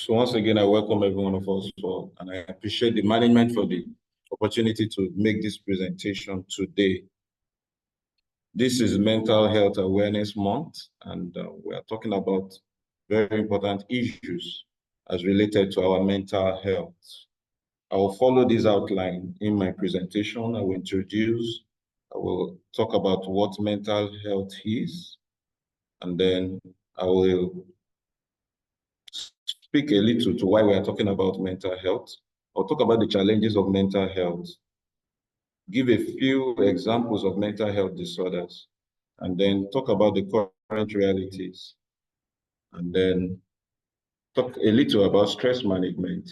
So once again, I welcome every one of us and I appreciate the management for the opportunity to make this presentation today. This is Mental Health Awareness Month, and we are talking about very important issues as related to our mental health. I will follow this outline in my presentation. I will talk about what mental health is, and then I will speak a little to why we are talking about mental health. I'll talk about the challenges of mental health, give a few examples of mental health disorders, and then talk about the current realities, and then talk a little about stress management,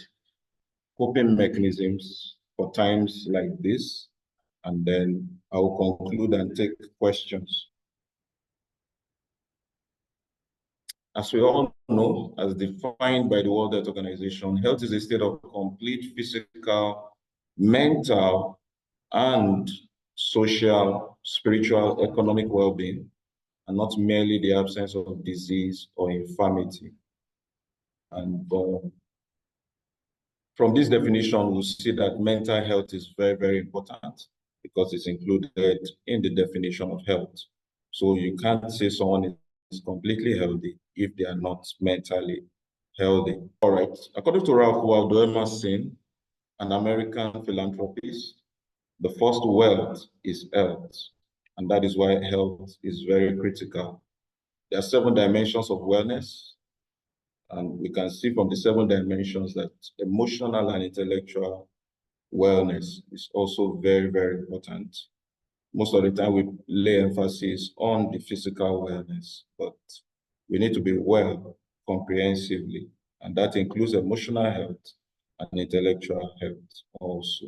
coping mechanisms for times like this, and then I will conclude and take questions. As we all know, as defined by the World Health Organization, health is a state of complete physical, mental, and social, spiritual, economic well-being, and not merely the absence of disease or infirmity. And from this definition, we'll see that mental health is very, very important because it's included in the definition of health. So you can't say someone is completely healthy if they are not mentally healthy. All right. According to Ralph Waldo Emerson, an American philanthropist, the first wealth is health, and that is why health is very critical. There are 7 dimensions of wellness, and we can see from the 7 dimensions that emotional and intellectual wellness is also very, very important. Most of the time we lay emphasis on the physical wellness, but we need to be well comprehensively, and that includes emotional health and intellectual health also.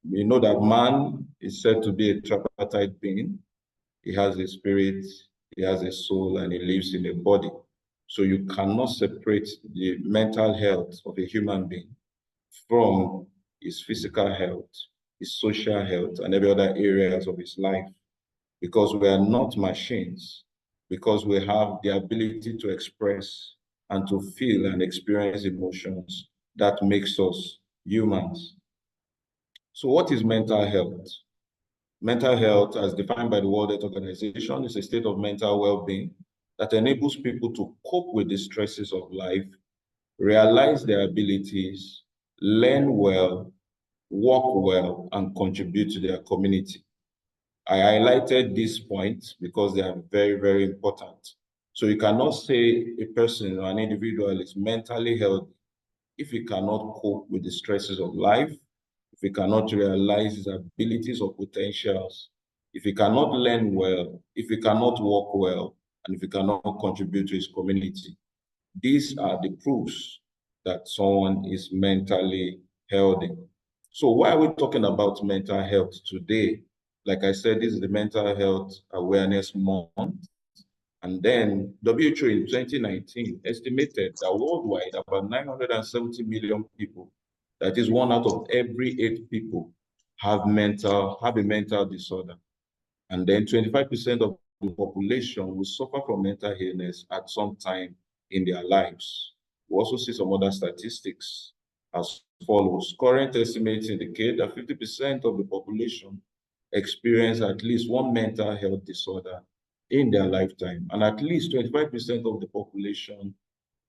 We know that man is said to be a tripartite being. He has a spirit, he has a soul, and he lives in a body. So you cannot separate the mental health of a human being from his physical health, his social health, and every other areas of his life, because we are not machines, because we have the ability to express and to feel and experience emotions that makes us humans. So what is mental health? Mental health, as defined by the World Health Organization, is a state of mental well-being that enables people to cope with the stresses of life, realize their abilities, learn well, work well, and contribute to their community. I highlighted these points because they are very, very important. So you cannot say a person or an individual is mentally healthy if he cannot cope with the stresses of life, if he cannot realize his abilities or potentials, if he cannot learn well, if he cannot work well, and if he cannot contribute to his community. These are the proofs that someone is mentally healthy. So why are we talking about mental health today? Like I said, this is the Mental Health Awareness Month. And then WHO in 2019 estimated that worldwide about 970 million people, that is 1 out of every 8 people, have a mental disorder. And then 25% of the population will suffer from mental illness at some time in their lives. We also see some other statistics as follows. Current estimates indicate that 50% of the population experience at least one mental health disorder in their lifetime, and at least 25% of the population,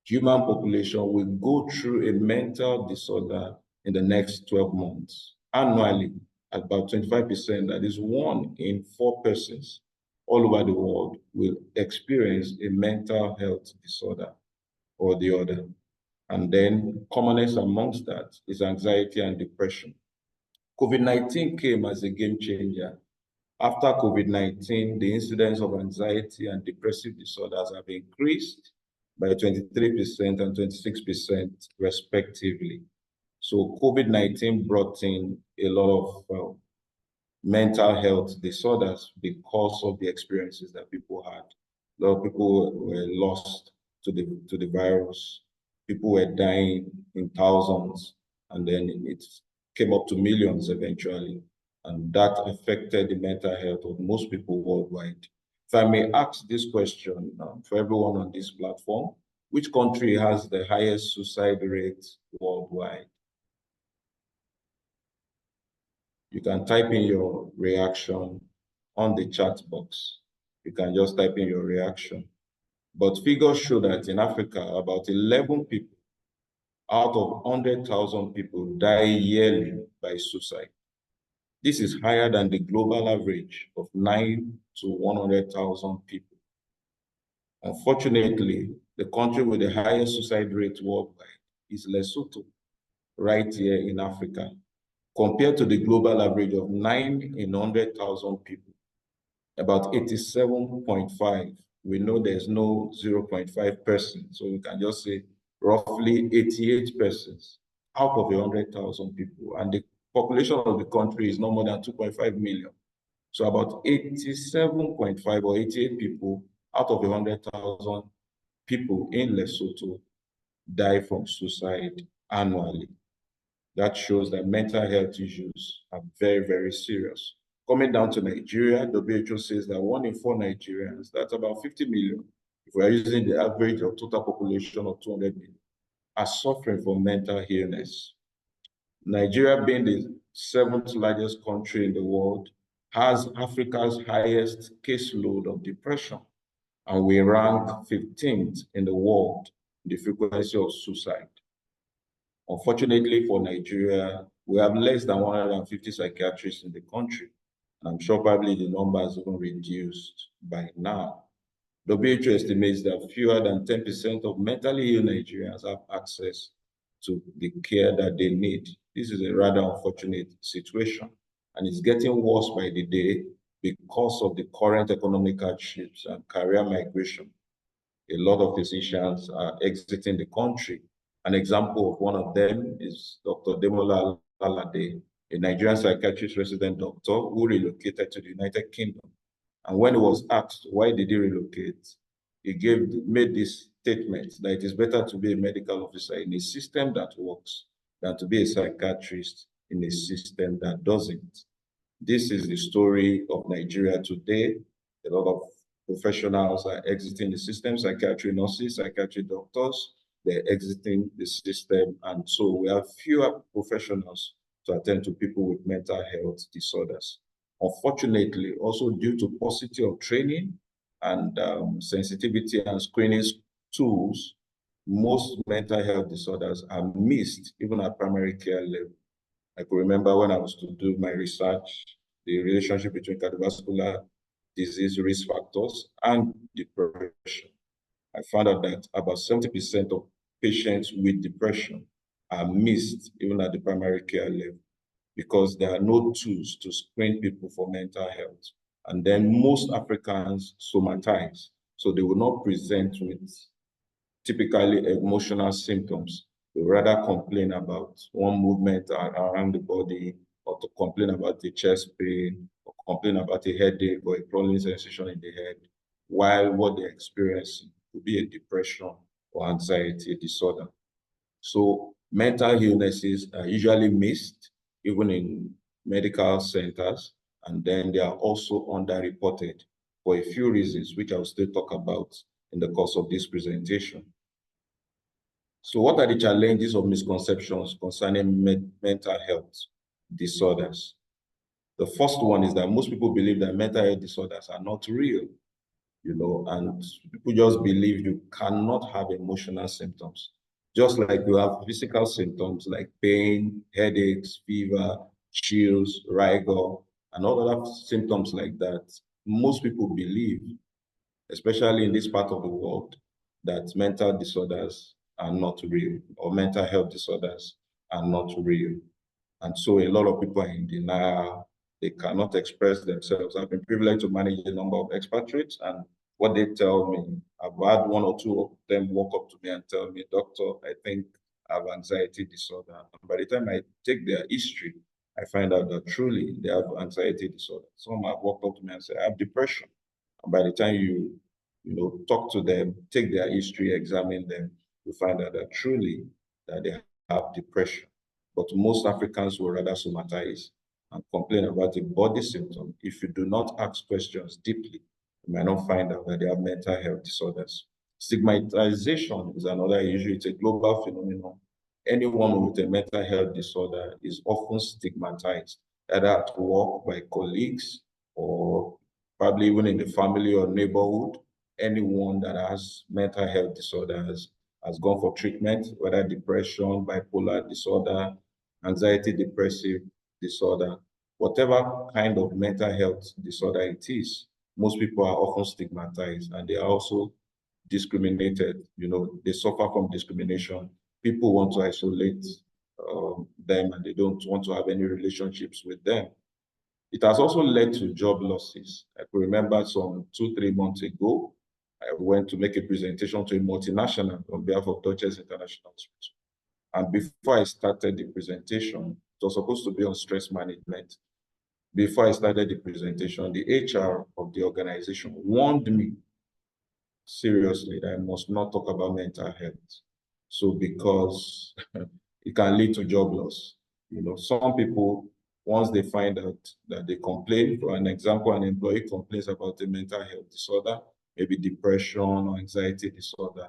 human population, will go through a mental disorder in the next 12 months. Annually, about 25%, that is 1 in 4 persons all over the world, will experience a mental health disorder or the other. And then commonest amongst that is anxiety and depression. COVID-19 came as a game changer. After COVID-19, the incidence of anxiety and depressive disorders have increased by 23% and 26% respectively. So COVID-19 brought in a lot of mental health disorders because of the experiences that people had. A lot of people were lost to the virus. People were dying in thousands, and then it came up to millions eventually. And that affected the mental health of most people worldwide. If I may ask this question for everyone on this platform, Which country has the highest suicide rate worldwide? You can type in your reaction on the chat box. You can just type in your reaction. But figures show that in Africa, about 11 people out of 100,000 people die yearly by suicide. This is higher than the global average of 9 to 100,000 people. Unfortunately, the country with the highest suicide rate worldwide is Lesotho, right here in Africa, compared to the global average of 9 in 100,000 people. About 87.5. We know there's no 0.5%, so we can just say roughly 88 persons out of 100,000 people. And the population of the country is no more than 2.5 million. So about 87.5 or 88 people out of 100,000 people in Lesotho die from suicide annually. That shows that mental health issues are very, very serious. Coming down to Nigeria, WHO says that 1 in 4 Nigerians, that's about 50 million, if we're using the average of total population of 200 million, are suffering from mental illness. Nigeria, being the 7th largest country in the world, has Africa's highest caseload of depression, and we rank 15th in the world in the frequency of suicide. Unfortunately for Nigeria, we have less than 150 psychiatrists in the country. And I'm sure probably the number has even reduced by now. WHO estimates that fewer than 10% of mentally ill Nigerians have access to the care that they need. This is a rather unfortunate situation, and it's getting worse by the day because of the current economic hardships and career migration. A lot of physicians are exiting the country. An example of one of them is Dr. Demola Lalade, a Nigerian psychiatrist resident doctor who relocated to the United Kingdom. And when he was asked why did he relocate, he made this statement that it is better to be a medical officer in a system that works than to be a psychiatrist in a system that doesn't. This is the story of Nigeria today. A lot of professionals are exiting the system, psychiatry nurses, psychiatry doctors, they're exiting the system. And so we have fewer professionals to attend to people with mental health disorders. Unfortunately, also due to paucity of training and sensitivity and screening tools, most mental health disorders are missed even at primary care level. I could remember when I was to do my research, the relationship between cardiovascular disease risk factors and depression. I found out that about 70% of patients with depression are missed even at the primary care level because there are no tools to screen people for mental health. And then most Africans somatize, so they will not present with typically emotional symptoms. They rather complain about one movement around the body, or to complain about the chest pain, or complain about a headache or a crawling sensation in the head, while what they're experiencing could be a depression or anxiety disorder. So mental illnesses are usually missed, even in medical centers, and then they are also underreported for a few reasons, which I'll still talk about in the course of this presentation. So what are the challenges or misconceptions concerning mental health disorders? The first one is that most people believe that mental health disorders are not real, and people just believe you cannot have emotional symptoms. Just like you have physical symptoms like pain, headaches, fever, chills, rigor, and all other symptoms like that, most people believe, especially in this part of the world, that mental disorders are not real, or mental health disorders are not real. And so a lot of people are in denial. They cannot express themselves. I've been privileged to manage a number of expatriates, and what they tell me, I've had 1 or 2 of them walk up to me and tell me, "Doctor, I think I have anxiety disorder." And by the time I take their history, I find out that truly they have anxiety disorder. Some have walked up to me and said, "I have depression." And by the time you talk to them, take their history, examine them, you find out that truly that they have depression. But most Africans will rather somatize and complain about a body symptom. If you do not ask questions deeply, you might not find out that they have mental health disorders. Stigmatization is another issue. It's a global phenomenon. Anyone with a mental health disorder is often stigmatized, either at work by colleagues or probably even in the family or neighborhood. Anyone that has mental health disorders has gone for treatment, whether depression, bipolar disorder, anxiety, depressive disorder, whatever kind of mental health disorder it is, most people are often stigmatized and they are also discriminated. They suffer from discrimination. People want to isolate them and they don't want to have any relationships with them. It has also led to job losses. I could remember some 2, 3 months ago, I went to make a presentation to a multinational on behalf of Duchess International Hospital. And before I started the presentation, it was supposed to be on stress management. Before I started the presentation, the HR of the organization warned me seriously that I must not talk about mental health. So because it can lead to job loss. Some people, once they find out that they complain, for an example, an employee complains about a mental health disorder, maybe depression or anxiety disorder,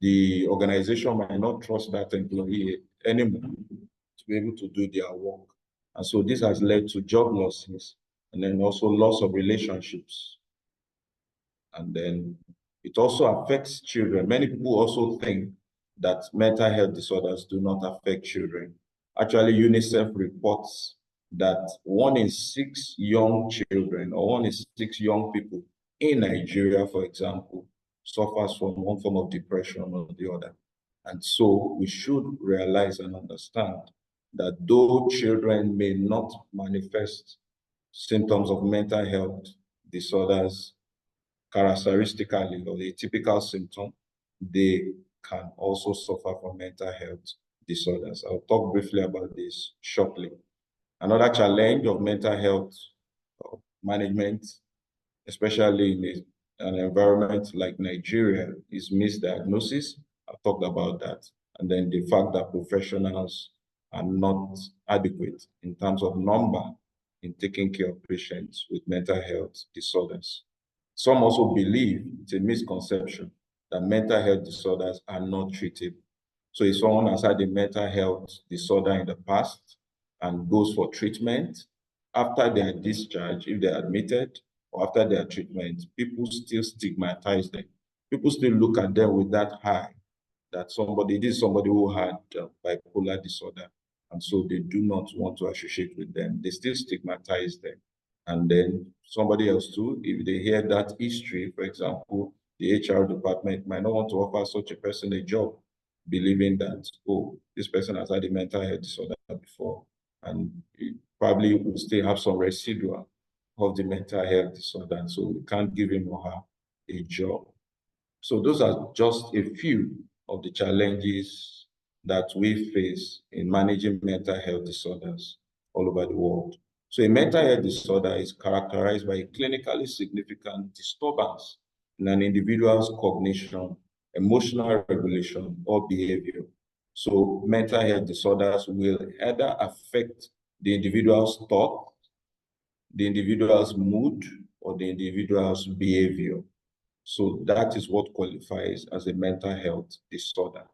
the organization might not trust that employee anymore to be able to do their work. And so this has led to job losses and then also loss of relationships. And then it also affects children. Many people also think that mental health disorders do not affect children. Actually, UNICEF reports that 1 in 6 young children or 1 in 6 young people in Nigeria, for example, suffers from one form of depression or the other. And so we should realize and understand that though children may not manifest symptoms of mental health disorders characteristically or a typical symptom, they can also suffer from mental health disorders. I'll talk briefly about this shortly. Another challenge of mental health management, especially in an environment like Nigeria, is misdiagnosis. I've talked about that. And then the fact that professionals are not adequate in terms of number in taking care of patients with mental health disorders. Some also believe, it's a misconception, that mental health disorders are not treatable. So if someone has had a mental health disorder in the past and goes for treatment, after they are discharged, if they are admitted, or after their treatment, people still stigmatize them. People still look at them with that eye that this is somebody who had bipolar disorder. And so they do not want to associate with them. They still stigmatize them. And then somebody else too, if they hear that history, for example, the HR department might not want to offer such a person a job, believing that, oh, this person has had a mental health disorder before, and it probably will still have some residual of the mental health disorder, and so we can't give him or her a job. So those are just a few of the challenges that we face in managing mental health disorders all over the world. So a mental health disorder is characterized by a clinically significant disturbance in an individual's cognition, emotional regulation, or behavior. So mental health disorders will either affect the individual's thought, the individual's mood, or the individual's behavior. So that is what qualifies as a mental health disorder.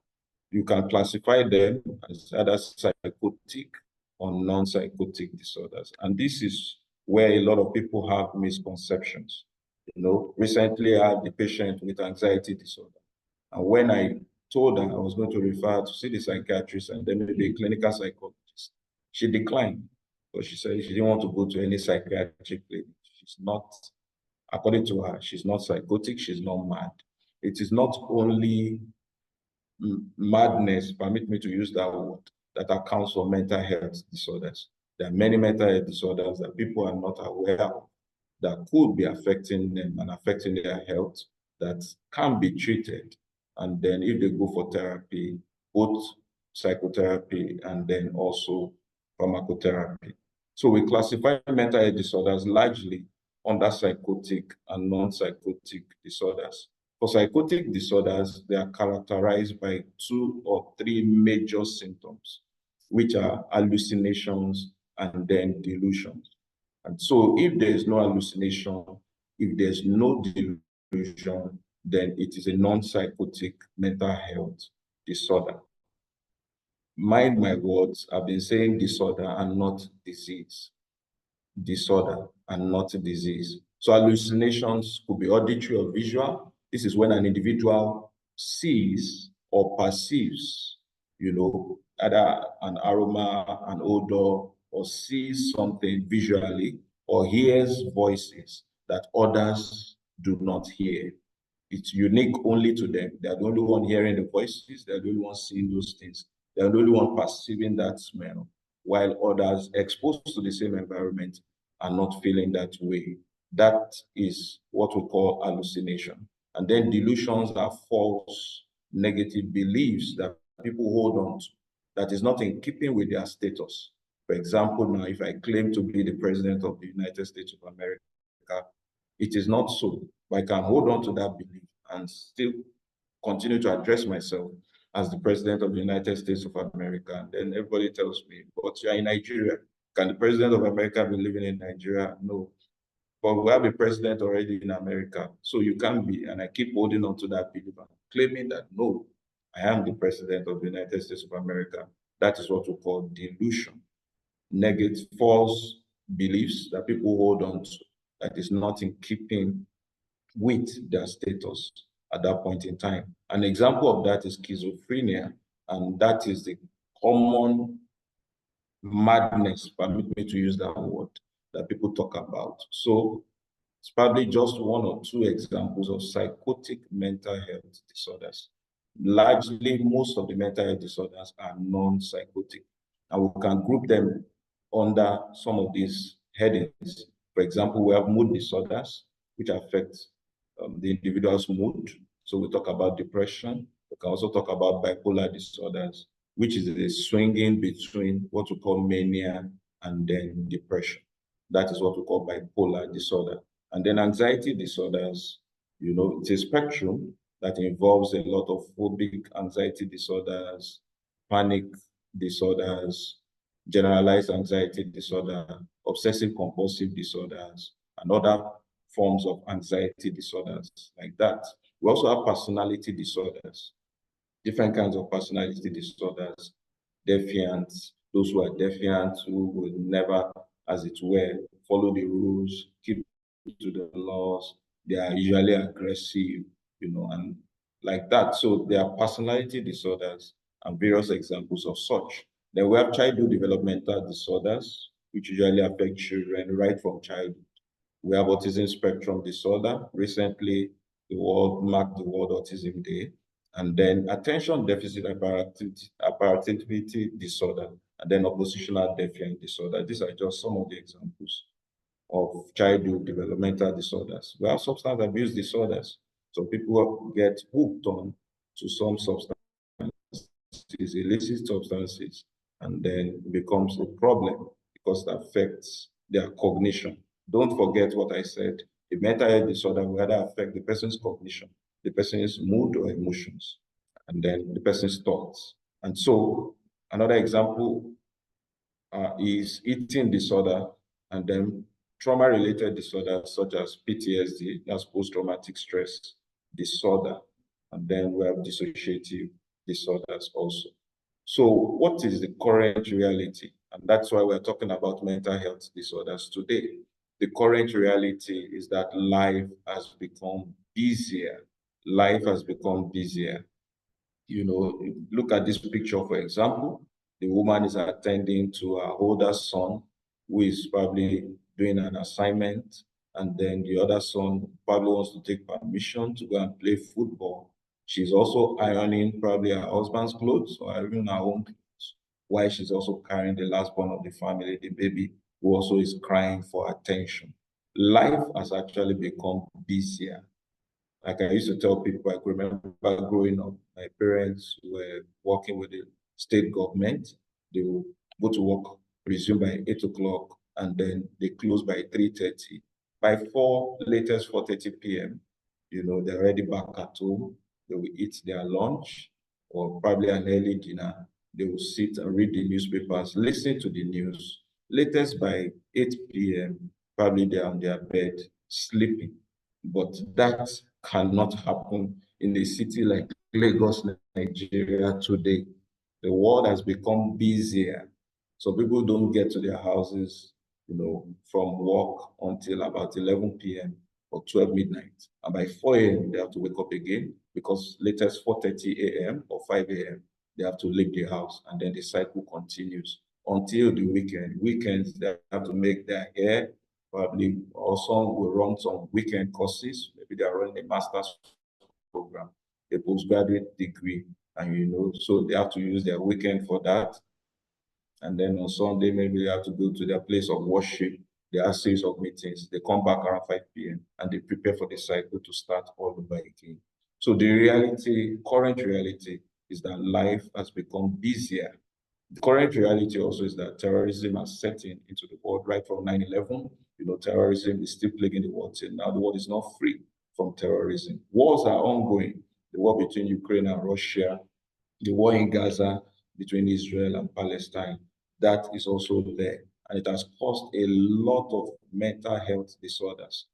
You can classify them as either psychotic or non-psychotic disorders. And this is where a lot of people have misconceptions. Recently I had the patient with anxiety disorder. And when I told her I was going to refer to see the psychiatrist and then maybe a clinical psychologist, she declined because she said she didn't want to go to any psychiatric clinic. She's not, according to her, she's not psychotic, she's not mad. It is not only madness, permit me to use that word, that accounts for mental health disorders. There are many mental health disorders that people are not aware of that could be affecting them and affecting their health that can be treated. And then if they go for therapy, both psychotherapy and then also pharmacotherapy. So we classify mental health disorders largely under psychotic and non-psychotic disorders. For psychotic disorders, they are characterized by 2 or 3 major symptoms, which are hallucinations and then delusions. And so if there is no hallucination, if there's no delusion, then it is a non-psychotic mental health disorder. Mind my words, I've been saying disorder and not disease. Disorder and not disease. So hallucinations could be auditory or visual. This is when an individual sees or perceives, either an aroma, an odor, or sees something visually, or hears voices that others do not hear. It's unique only to them. They're the only one hearing the voices. They're the only one seeing those things. They're the only one perceiving that smell, while others exposed to the same environment are not feeling that way. That is what we call hallucination. And then delusions are false negative beliefs that people hold on to that is not in keeping with their status. For example, now, if I claim to be the president of the United States of America, it is not so, but I can hold on to that belief and still continue to address myself as the president of the United States of America. And then everybody tells me, but you're in Nigeria. Can the president of America be living in Nigeria? No. But we have a president already in America, so you can't be. And I keep holding on to that belief and claiming that, no, I am the president of the United States of America. That is what we call delusion. Negative, false beliefs that people hold on to that is not in keeping with their status at that point in time. An example of that is schizophrenia, and that is the common madness, permit me to use that word, that people talk about. So it's probably just one or two examples of psychotic mental health disorders. Largely, most of the mental health disorders are non-psychotic, and we can group them under some of these headings. For example, we have mood disorders, which affect the individual's mood. So we talk about depression. We can also talk about bipolar disorders, which is the swinging between what we call mania and then depression. That is what we call bipolar disorder. And then anxiety disorders, it's a spectrum that involves a lot of phobic anxiety disorders, panic disorders, generalized anxiety disorder, obsessive compulsive disorders, and other forms of anxiety disorders like that. We also have personality disorders, different kinds of personality disorders, defiants, those who are defiant, who will never, as it were, follow the rules, keep to the laws. They are usually aggressive, and like that. So there are personality disorders and various examples of such. Then we have childhood developmental disorders, which usually affect children right from childhood. We have autism spectrum disorder. Recently, the world marked the World Autism Day. And then attention deficit hyperactivity disorder, and then oppositional defiant disorder. These are just some of the examples of childhood developmental disorders. We have substance abuse disorders. So people get hooked on to some substances, illicit substances, and then it becomes a problem because it affects their cognition. Don't forget what I said. The mental health disorder will either affect the person's cognition, the person's mood or emotions, and then the person's thoughts. And so another example is eating disorder, and then trauma-related disorders such as PTSD, that's post-traumatic stress disorder, and then we have dissociative disorders also. So what is the current reality? And that's why we're talking about mental health disorders today. The current reality is that life has become busier. Life has become busier. Look at this picture, for example. The woman is attending to her older son, who is probably doing an assignment, and then the other son probably wants to take permission to go and play football. She's also ironing probably her husband's clothes or even her own clothes, while she's also carrying the last born of the family, the baby, who also is crying for attention. Life has actually become busier. Like I used to tell people, I could remember growing up, my parents were working with the state government. They will go to work, resume by 8 o'clock, and then they close by 3:30. By 4, latest 4:30 p.m., they're already back at home. They will eat their lunch or probably an early dinner. They will sit and read the newspapers, listen to the news. Latest by 8 p.m., probably they're on their bed sleeping. But that cannot happen in a city like Lagos, Nigeria today. The world has become busier. So people don't get to their houses, from work until about 11 p.m. or 12 midnight. And by 4 a.m., they have to wake up again because latest 4:30 a.m. or 5 a.m., they have to leave the house. And then the cycle continues until the weekend. Weekends, they have to make their hair, probably, or some will run some weekend courses. Maybe they are running a master's program, a postgraduate degree, and so they have to use their weekend for that. And then on Sunday, maybe they have to go to their place of worship. There are series of meetings. They come back around 5 p.m. and they prepare for the cycle to start all over again. So the reality, current reality, is that life has become busier. The current reality also is that terrorism has set into the world right from 9/11. Terrorism is still plaguing the world till now. The world is not free from terrorism. Wars are ongoing. The war between Ukraine and Russia, the war in Gaza between Israel and Palestine, that is also there. And it has caused a lot of mental health disorders.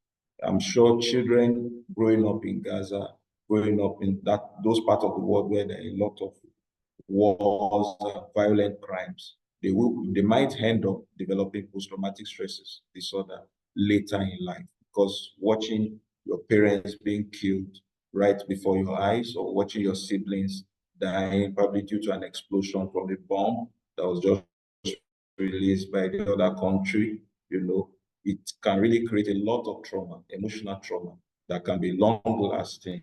I'm sure children growing up in Gaza, growing up in those parts of the world where there are a lot of wars, violent crimes, they might end up developing post-traumatic stresses disorder later in life because watching your parents being killed right before your eyes or watching your siblings dying probably due to an explosion from a bomb that was just released by the other country, it can really create a lot of trauma, emotional trauma that can be long lasting,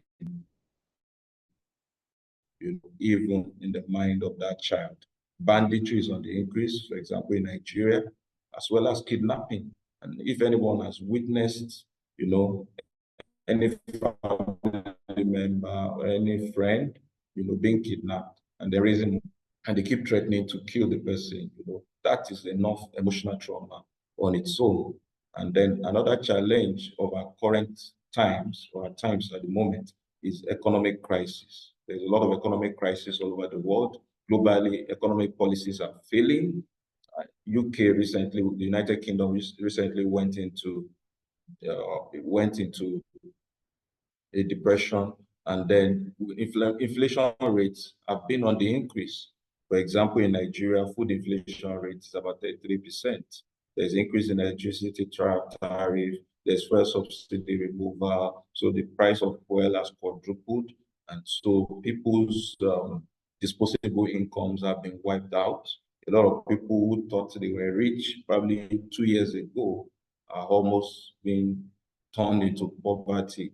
even in the mind of that child. Banditry is on the increase, for example, in Nigeria, as well as kidnapping. And if anyone has witnessed, any family member or any friend, being kidnapped, and the reason, and they keep threatening to kill the person, that is enough emotional trauma on its own. And then another challenge of our current times, or our times at the moment, is economic crisis. There's a lot of economic crisis all over the world. Globally, economic policies are failing. UK recently, the United Kingdom recently went into a depression, and then inflation rates have been on the increase. For example, in Nigeria, food inflation rate is about 33%. There's increase in electricity tariff, there's fuel subsidy removal, so the price of oil has quadrupled, and so people's disposable incomes have been wiped out. A lot of people who thought they were rich probably 2 years ago are almost being turned into poverty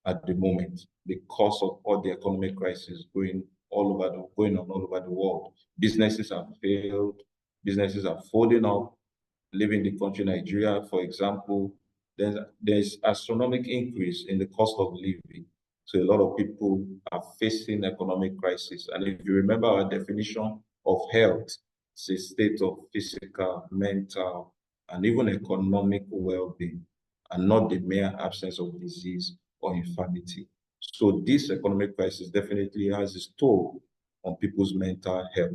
at the moment because of all the economic crisis going on all over the world. Businesses have failed, businesses are folding up, leaving the country. Nigeria, for example, there's astronomical increase in the cost of living. So a lot of people are facing economic crisis. And if you remember our definition of health, it's a state of physical, mental, and even economic well-being, and not the mere absence of disease or infirmity. So this economic crisis definitely has its toll on people's mental health.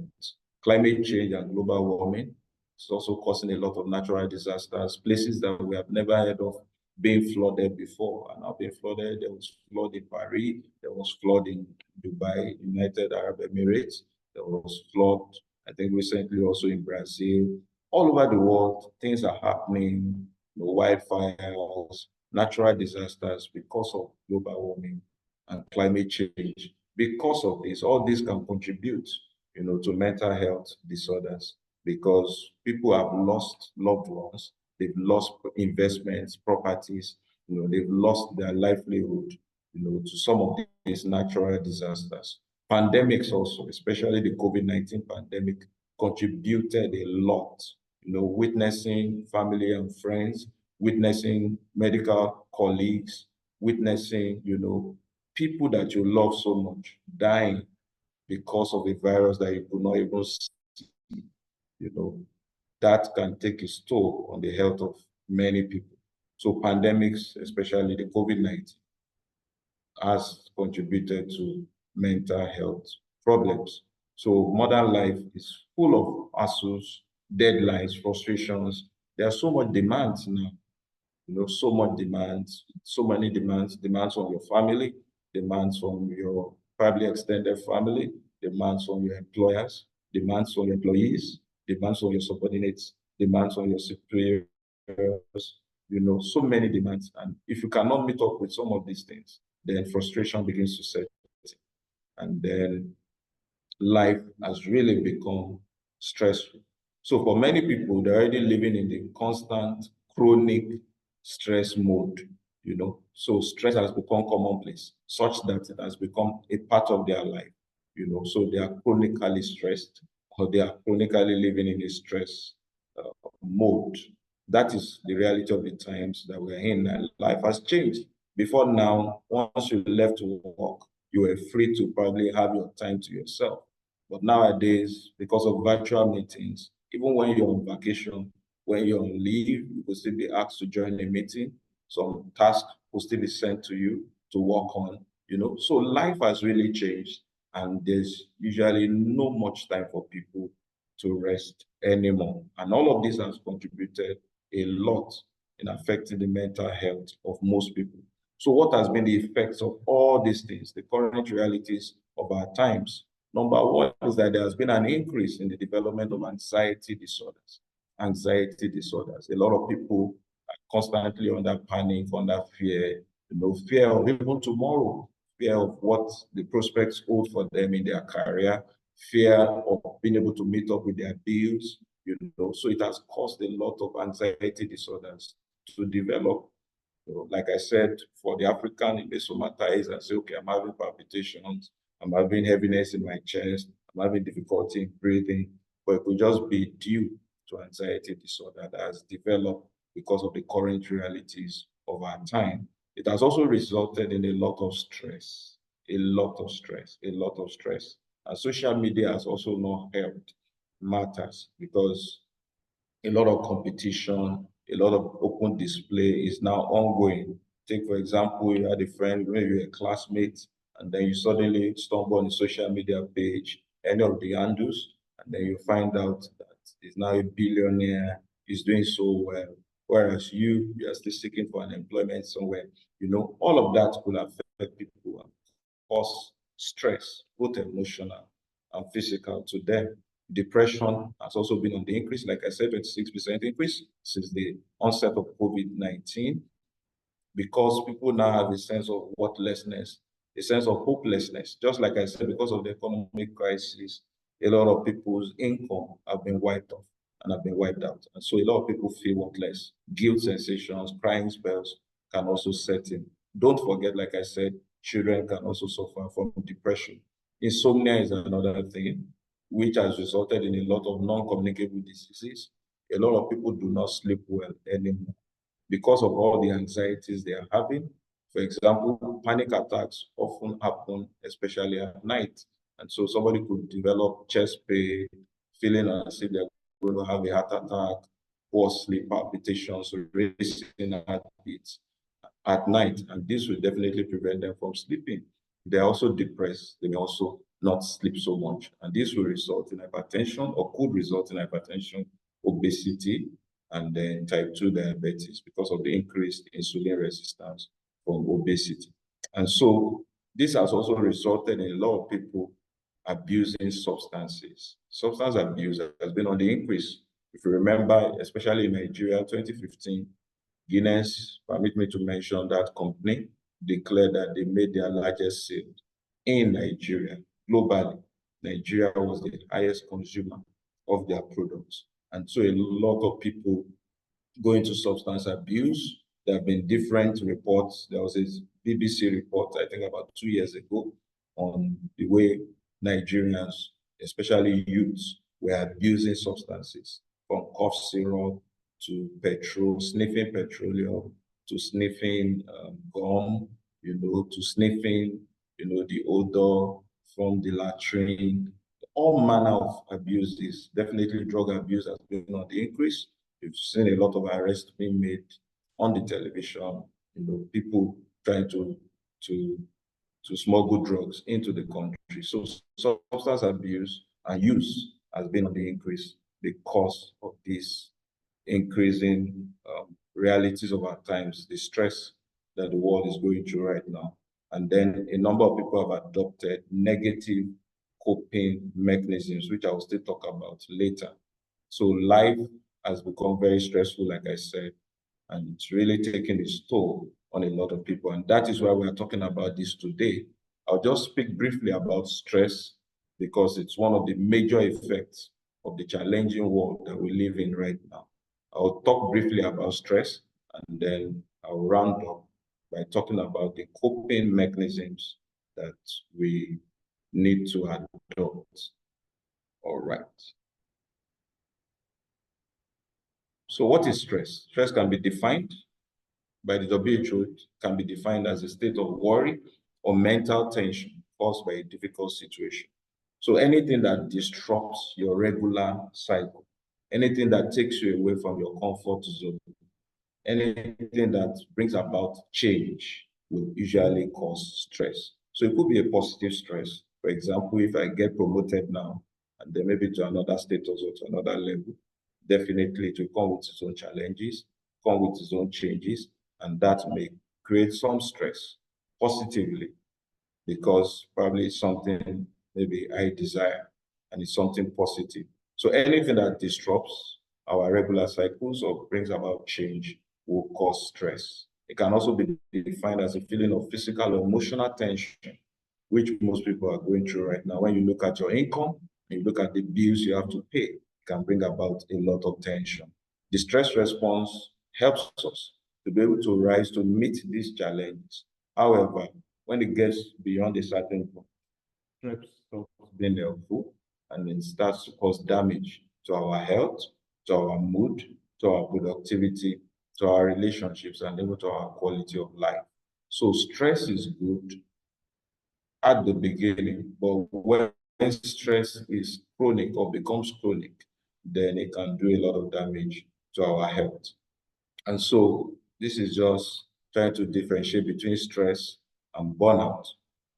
Climate change and global warming is also causing a lot of natural disasters. Places that we have never heard of being flooded before are now being flooded. There was flood in Paris, there was flood in Dubai, United Arab Emirates, there was flood, I think recently also in Brazil. All over the world, things are happening, wildfires, natural disasters because of global warming and climate change. Because of this, all this can contribute, to mental health disorders because people have lost loved ones, they've lost investments, properties, they've lost their livelihood, to some of these natural disasters. Pandemics also, especially the COVID-19 pandemic, contributed a lot, witnessing family and friends, witnessing medical colleagues, witnessing, people that you love so much dying because of a virus that you could not even see, you know, that can take its toll on the health of many people. So pandemics, especially the COVID-19, has contributed to mental health problems. So modern life is full of hassles, deadlines, frustrations. There's so much demands now. so much demands, so many demands from your family, demands from your probably extended family, demands from your employers, demands from your employees, demands from your subordinates, demands from your superiors, so many demands. And if you cannot meet up with some of these things, then frustration begins to set in. And then life has really become stressful. So for many people, they're already living in the constant chronic stress mode. So stress has become commonplace, such that it has become a part of their life. So they are chronically stressed, or they are chronically living in a stress mode. That is the reality of the times that we're in. And life has changed. Before now, once you left to work, you were free to probably have your time to yourself. But nowadays, because of virtual meetings, even when you're on vacation, when you're on leave, you will still be asked to join a meeting. Some tasks will still be sent to you to work on. So life has really changed, and there's usually no much time for people to rest anymore. And all of this has contributed a lot in affecting the mental health of most people. So what has been the effects of all these things, the current realities of our times? Number one is that there has been an increase in the development of anxiety disorders. Anxiety disorders. A lot of people are constantly under panic, under fear of even tomorrow, fear of what the prospects hold for them in their career, fear of being able to meet up with their bills. So it has caused a lot of anxiety disorders to develop. Like I said, for the African, it may somatize and say, okay, I'm having palpitations, I'm having heaviness in my chest, I'm having difficulty in breathing, but it could just be due to anxiety disorder that has developed because of the current realities of our time. It has also resulted in a lot of stress, a lot of stress, a lot of stress. And social media has also not helped matters, because a lot of competition, a lot of open display is now ongoing. Take, for example, you had a friend, maybe you're a classmate, and then you suddenly stumble on a social media page, any of the handles, and then you find out that he's now a billionaire, he's doing so well, whereas you are still seeking for an employment somewhere. All of that could affect people and cause stress, both emotional and physical to them. Depression has also been on the increase. Like I said, 26% increase since the onset of COVID-19, because people now have a sense of worthlessness, a sense of hopelessness. Just like I said, because of the economic crisis, a lot of people's income have been wiped off and have been wiped out. And so a lot of people feel worthless. Guilt sensations, crying spells can also set in. Don't forget, like I said, children can also suffer from depression. Insomnia is another thing, which has resulted in a lot of non-communicable diseases. A lot of people do not sleep well anymore because of all the anxieties they are having. For example, panic attacks often happen, especially at night. And so somebody could develop chest pain, feeling as if they're going to have a heart attack, poor sleep, palpitations, racing heartbeats at night. And this will definitely prevent them from sleeping. They're also depressed. They may also not sleep so much. And this will result in hypertension, or could result in hypertension, obesity, and then type 2 diabetes, because of the increased insulin resistance from obesity. And so this has also resulted in a lot of people abusing substances. Substance abuse has been on the increase. If you remember, especially in Nigeria, 2015, Guinness, permit me to mention that company, declared that they made their largest sale in Nigeria. Globally, Nigeria was the highest consumer of their products. And so a lot of people go into substance abuse. There have been different reports. There was a BBC report, I think about 2 years ago, on the way Nigerians, especially youths, were abusing substances, from cough syrup to petrol, sniffing petroleum, to sniffing gum, to sniffing, the odor from the latrine. All manner of abuses. Definitely drug abuse has been on the increase. You've seen a lot of arrests being made on the television, people trying to smuggle drugs into the country. So substance abuse and use has been on the increase because of this increasing realities of our times, the stress that the world is going through right now. And then a number of people have adopted negative coping mechanisms, which I will still talk about later. So life has become very stressful, like I said, and it's really taking its toll on a lot of people. And that is why we are talking about this today. I'll just speak briefly about stress because it's one of the major effects of the challenging world that we live in right now. I'll talk briefly about stress, and then I'll round up by talking about the coping mechanisms that we need to adopt. All right. So what is stress? Stress can be defined by the WHO, can be defined as a state of worry or mental tension caused by a difficult situation. So anything that disrupts your regular cycle, anything that takes you away from your comfort zone, anything that brings about change will usually cause stress. So it could be a positive stress. For example, if I get promoted now and then maybe to another status or to another level, definitely it will come with its own challenges, come with its own changes, and that may create some stress positively because probably it's something maybe I desire and it's something positive. So anything that disrupts our regular cycles or brings about change will cause stress. It can also be defined as a feeling of physical or emotional tension, which most people are going through right now. When you look at your income, and you look at the bills you have to pay, it can bring about a lot of tension. The stress response helps us to be able to rise to meet these challenges. However, when it gets beyond a certain point, stress stops being helpful and it starts to cause damage to our health, to our mood, to our productivity, to our relationships, and even to our quality of life. So stress is good at the beginning, but when stress is chronic or becomes chronic, then it can do a lot of damage to our health. And so this is just trying to differentiate between stress and burnout.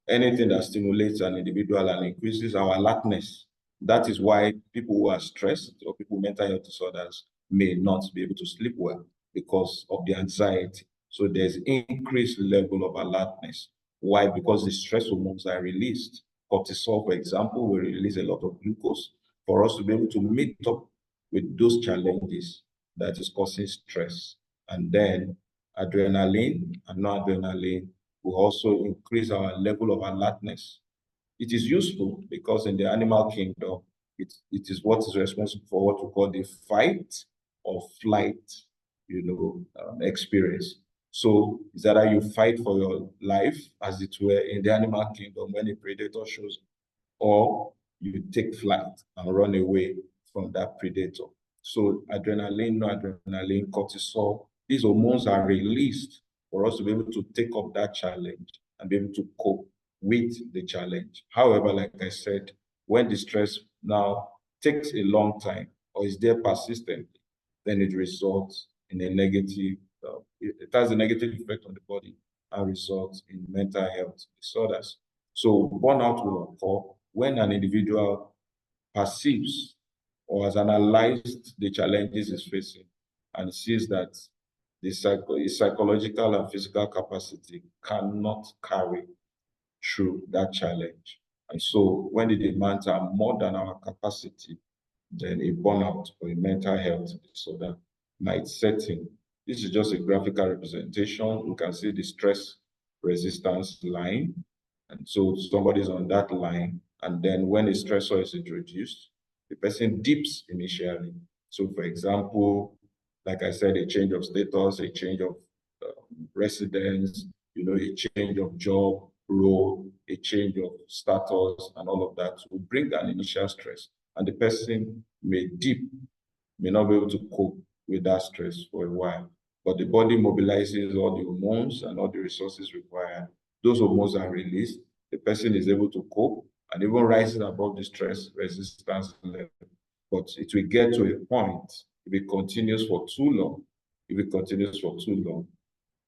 Anything that stimulates an individual and increases our alertness. That is why people who are stressed or people with mental health disorders may not be able to sleep well because of the anxiety. So there's increased level of alertness. Why? Because the stress hormones are released. Cortisol, for example, will release a lot of glucose for us to be able to meet up with those challenges that is causing stress. And then adrenaline and noradrenaline will also increase our level of alertness. It is useful because in the animal kingdom, it is what is responsible for what we call the fight or flight, experience. So is that how you fight for your life, as it were, in the animal kingdom when a predator shows, or you take flight and run away from that predator. So adrenaline, noradrenaline, cortisol, these hormones are released for us to be able to take up that challenge and be able to cope with the challenge. However, like I said, when the stress now takes a long time or is there persistently, then it results in a negative, it has a negative effect on the body and results in mental health disorders. So burnout will occur when an individual perceives or has analyzed the challenges he's facing and sees that his psychological and physical capacity cannot carry through that challenge. And so when the demands are more than our capacity, then a burnout or a mental health disorder might set in. This is just a graphical representation. You can see the stress resistance line. And so somebody's on that line. And then when a stressor is introduced, the person dips initially. So for example, like I said, a change of status, a change of residence, a change of job, role, a change of status, and all of that will bring an initial stress. And the person may dip, may not be able to cope with that stress for a while. But the body mobilizes all the hormones and all the resources required. Those hormones are released. The person is able to cope and even rises above the stress resistance level. But it will get to a point, if it continues for too long,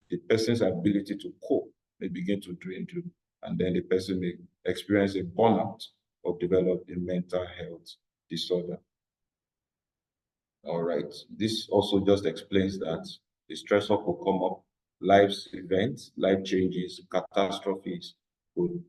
the person's ability to cope may begin to dwindle, and then the person may experience a burnout or develop a mental health disorder. All right. This also just explains that the stressor could come up, life's events, life changes, catastrophes could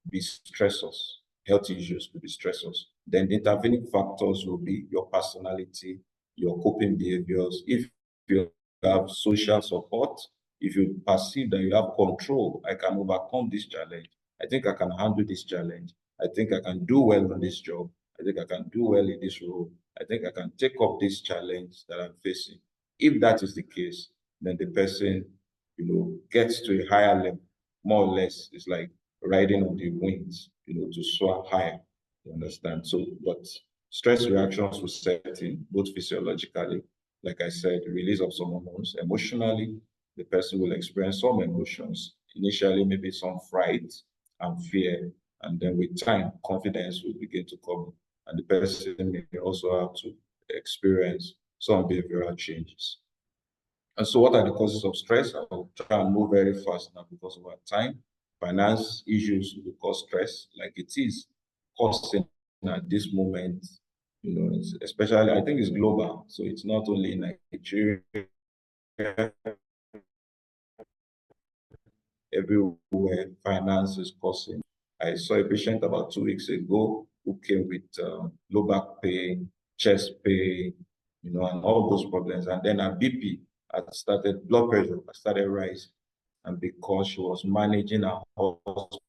be stressors, health issues could be stressors. Then the intervening factors will be your personality, your coping behaviors. If you have social support, if you perceive that you have control, I can overcome this challenge. I think I can handle this challenge. I think I can do well on this job. I think I can do well in this role. I think I can take up this challenge that I'm facing. If that is the case, then the person, gets to a higher level, more or less. It's like riding on the winds, to soar higher. You understand? So, but stress reactions will set in both physiologically, like I said, release of some hormones. Emotionally, the person will experience some emotions. Initially, maybe some fright and fear, and then with time, confidence will begin to come, and the person may also have to experience some behavioral changes. And so what are the causes of stress? I'll try and move very fast now because of our time. Finance issues will cause stress, like it is causing at this moment, especially I think it's global. So it's not only in Nigeria, everywhere finance is causing. I saw a patient about 2 weeks ago who came with low back pain, chest pain, and all those problems. And then her BP had started, blood pressure had started rising. And because she was managing her husband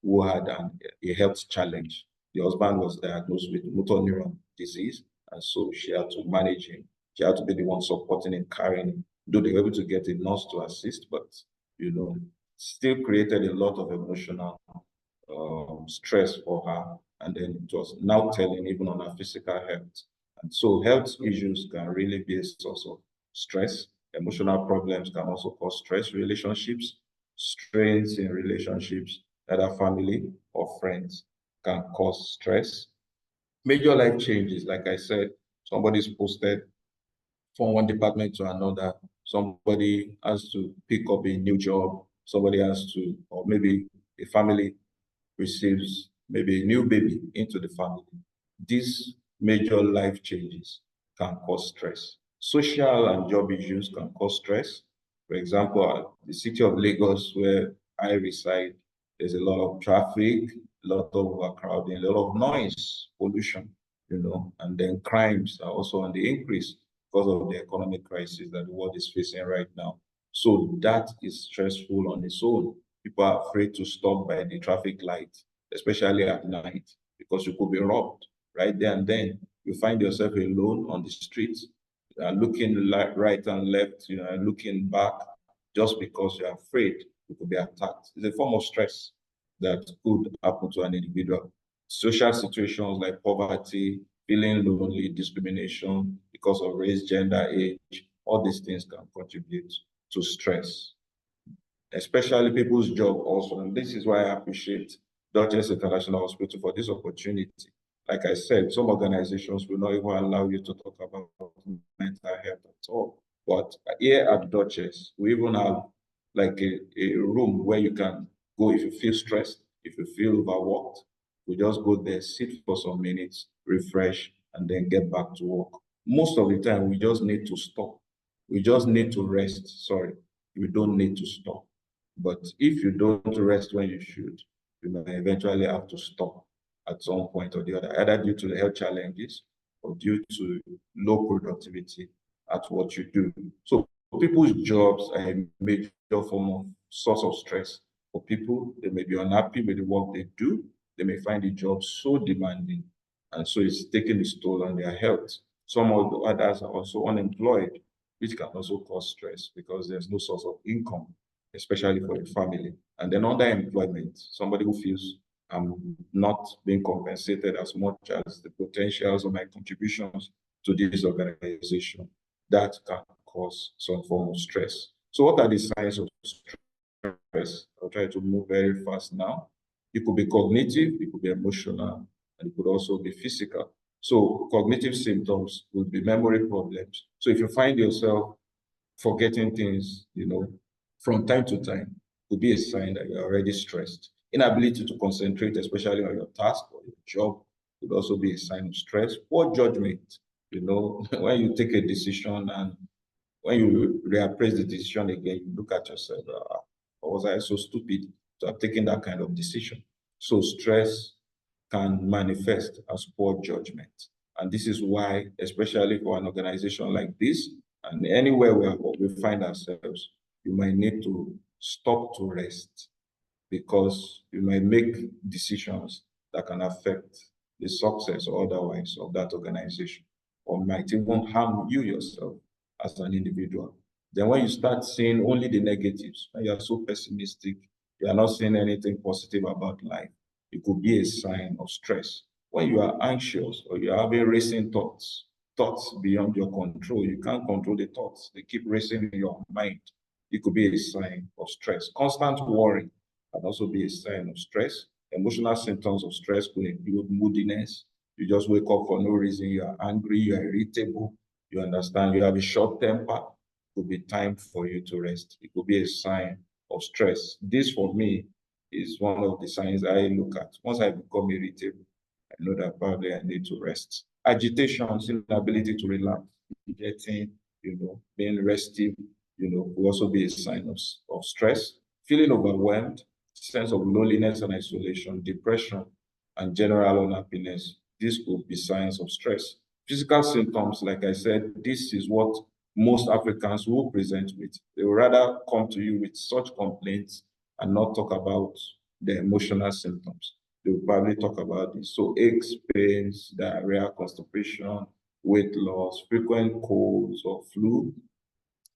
who had a health challenge, the husband was diagnosed with motor neuron disease. And so she had to manage him. She had to be the one supporting him, carrying him. Though they were able to get a nurse to assist, but still created a lot of emotional stress for her. And then it was now telling even on her physical health. And so health issues can really be a source of stress. Emotional problems can also cause stress. Relationships, strains in relationships, either family or friends, can cause stress. Major life changes, like I said, somebody's posted from one department to another. Somebody has to pick up a new job. Somebody has to, or maybe a family receives maybe a new baby into the family. These major life changes can cause stress. Social and job issues can cause stress. For example, the city of Lagos, where I reside, there's a lot of traffic, a lot of overcrowding, a lot of noise, pollution, and then crimes are also on the increase because of the economic crisis that the world is facing right now. So that is stressful on its own. People are afraid to stop by the traffic light, especially at night, because you could be robbed right there and then. You find yourself alone on the streets, looking right and left, looking back, just because you're afraid you could be attacked. It's a form of stress that could happen to an individual. Social situations like poverty, feeling lonely, discrimination because of race, gender, age, all these things can contribute to stress, especially people's job also. And this is why I appreciate Duchess International Hospital for this opportunity. Like I said, some organizations will not even allow you to talk about mental health at all. But here at Duchess, we even have like a room where you can go if you feel stressed, if you feel overworked. We just go there, sit for some minutes, refresh, and then get back to work. Most of the time, we just need to stop. We just need to rest. Sorry, we don't need to stop. But if you don't rest when you should, you may eventually have to stop at some point or the other, either due to the health challenges or due to low productivity at what you do. So people's jobs are a major form of source of stress. For people, they may be unhappy with the work they do. They may find the job so demanding, and so it's taking its toll on their health. Some of the others are also unemployed, which can also cause stress because there's no source of income, especially for a family. And then underemployment, somebody who feels I'm not being compensated as much as the potentials of my contributions to this organization, that can cause some form of stress. So what are the signs of stress? I'll try to move very fast now. It could be cognitive, it could be emotional, and it could also be physical. So cognitive symptoms would be memory problems. So if you find yourself forgetting things, from time to time, could be a sign that you're already stressed. Inability to concentrate, especially on your task or your job, could also be a sign of stress. Poor judgment, when you take a decision and when you reappraise the decision again, you look at yourself, or was I so stupid to have taken that kind of decision? So stress can manifest as poor judgment. And this is why, especially for an organization like this, and anywhere where we find ourselves, you might need to stop to rest because you might make decisions that can affect the success or otherwise of that organization, or might even harm you yourself as an individual. Then when you start seeing only the negatives, when you are so pessimistic, you are not seeing anything positive about life, it could be a sign of stress. When you are anxious or you are having racing thoughts beyond your control, you can't control the thoughts, they keep racing in your mind. It could be a sign of stress. Constant worry can also be a sign of stress. Emotional symptoms of stress could include moodiness. You just wake up for no reason. You are angry, you are irritable, you understand, you have a short temper. It could be time for you to rest. It could be a sign of stress. This, for me, is one of the signs I look at. Once I become irritable, I know that probably I need to rest. Agitation, inability to relax, getting, being restive, will also be a sign of stress. Feeling overwhelmed, sense of loneliness and isolation, depression, and general unhappiness. These could be signs of stress. Physical symptoms, like I said, this is what most Africans will present with. They will rather come to you with such complaints and not talk about the emotional symptoms. They will probably talk about this. So aches, pains, diarrhea, constipation, weight loss, frequent colds or flu,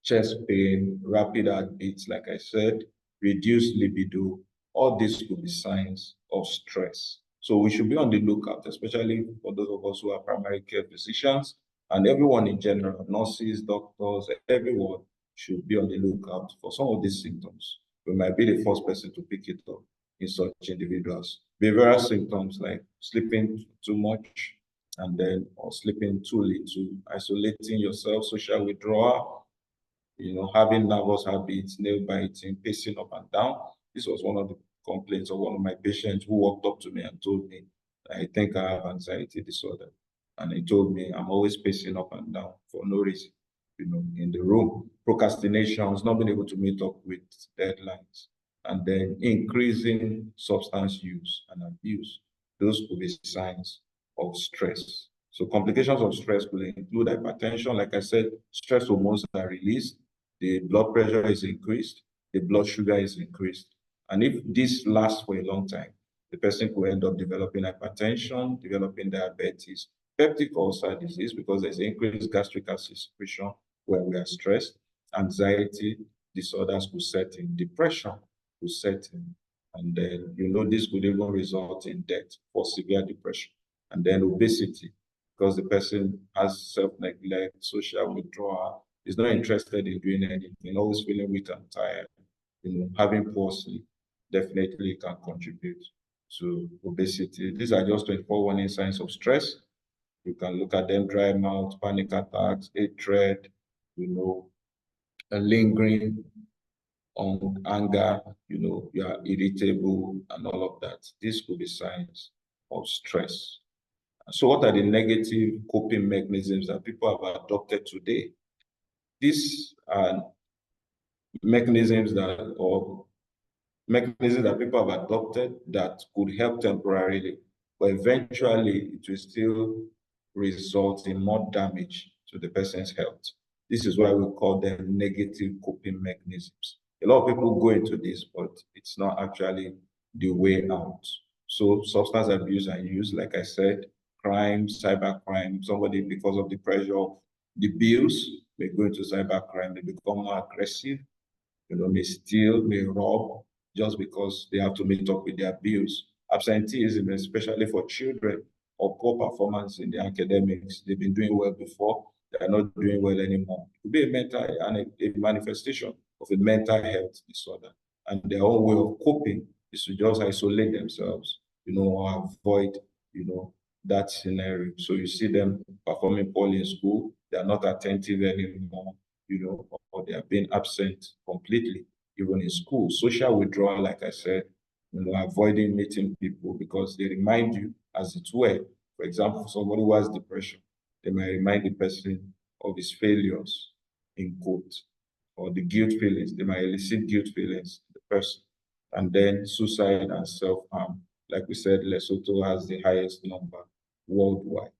chest pain, rapid heartbeats, like I said, reduced libido. All these could be signs of stress. So we should be on the lookout, especially for those of us who are primary care physicians and everyone in general, nurses, doctors, everyone should be on the lookout for some of these symptoms. We might be the first person to pick it up in such individuals. Behavioral symptoms like sleeping too much and then or sleeping too little, isolating yourself, social withdrawal, having nervous habits, nail biting, pacing up and down. This was one of the complaints of one of my patients who walked up to me and told me, I think I have anxiety disorder. And he told me, I'm always pacing up and down for no reason, in the room. Procrastinations, not being able to meet up with deadlines. And then increasing substance use and abuse. Those could be signs of stress. So complications of stress could include hypertension. Like I said, stress hormones are released, the blood pressure is increased, the blood sugar is increased. And if this lasts for a long time, the person could end up developing hypertension, developing diabetes, peptic ulcer disease, because there's increased gastric acid secretion when we are stressed, anxiety disorders could set in, depression could set in. And then, this could even result in death for severe depression. And then obesity, because the person has self-neglect, social withdrawal, is not interested in doing anything, always feeling weak and tired, having poor sleep, definitely can contribute to obesity. These are just 24 warning signs of stress. You can look at them: dry mouth, panic attacks, hatred, a lingering on anger, you are irritable and all of that. These could be signs of stress. So what are the negative coping mechanisms that people have adopted today? These are mechanisms that people have adopted that could help temporarily, but eventually it will still result in more damage to the person's health. This is why we call them negative coping mechanisms. A lot of people go into this, but it's not actually the way out. So substance abuse and use, like I said, crime, cybercrime, somebody because of the pressure of the bills may go into cybercrime, they become more aggressive, may steal, may rob, just because they have to meet up with their bills. Absenteeism, especially for children, or poor performance in the academics. They've been doing well before, they are not doing well anymore. It could be a manifestation of a mental health disorder. And their own way of coping is to just isolate themselves, or avoid, that scenario. So you see them performing poorly in school, they are not attentive anymore, or they are being absent completely, even in school. Social withdrawal, like I said, avoiding meeting people because they remind you, as it were, For example, somebody who has depression, they might remind the person of his failures, in quote, or the guilt feelings. They might elicit guilt feelings in the person. And then suicide and self-harm. Like we said, Lesotho has the highest number worldwide.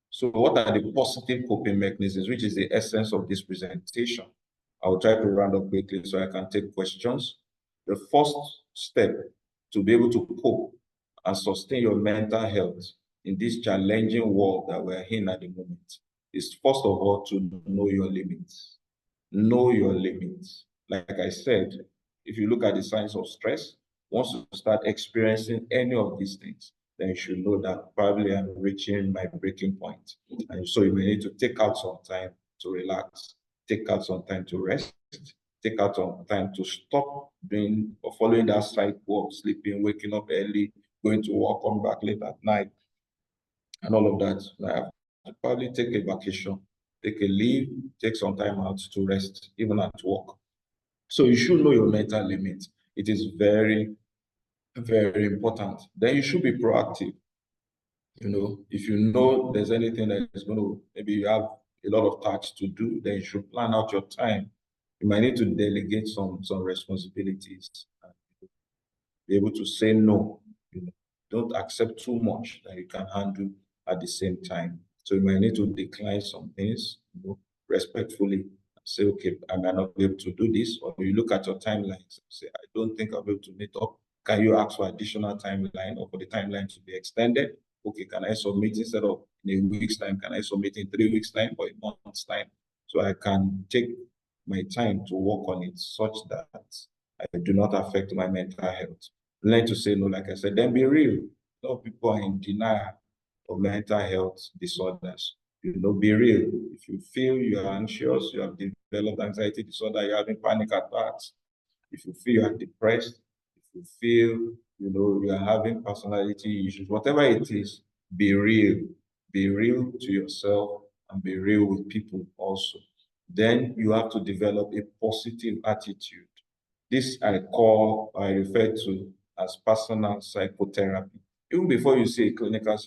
So what are the positive coping mechanisms, which is the essence of this presentation? I will try to round up quickly so I can take questions. The first step to be able to cope and sustain your mental health in this challenging world that we're in at the moment is first of all to know your limits. Know your limits. Like I said, if you look at the signs of stress, once you start experiencing any of these things, then you should know that probably I'm reaching my breaking point. And so you may need to take out some time to relax, take out some time to rest, take out some time to stop doing or following that cycle of sleeping, waking up early, going to work, coming back late at night, and all of that. I have to probably take a vacation, take a leave, take some time out to rest, even at work. So you should know your mental limit. It is very, very important. Then you should be proactive. If you know there's anything that is going to, maybe you have a lot of tasks to do, then you should plan out your time. You might need to delegate some responsibilities and be able to say no. Don't accept too much that you can handle at the same time. So you might need to decline some things, respectfully. Say, okay, I might not be able to do this. Or you look at your timelines and say, I don't think I'll be able to meet up. Can you ask for additional timeline or for the timeline to be extended? Okay, can I submit instead of in a week's time? Can I submit in 3 weeks' time or a month's time? So I can take my time to work on it such that I do not affect my mental health. Learn to say no, like I said, then be real. A lot of people are in denial of mental health disorders. Be real. If you feel you are anxious, you have developed anxiety disorder, you're having panic attacks, if you feel you are depressed, if you feel, you are having personality issues, whatever it is, be real. Be real to yourself and be real with people also. Then you have to develop a positive attitude. This I refer to as personal psychotherapy. Even before you see a clinical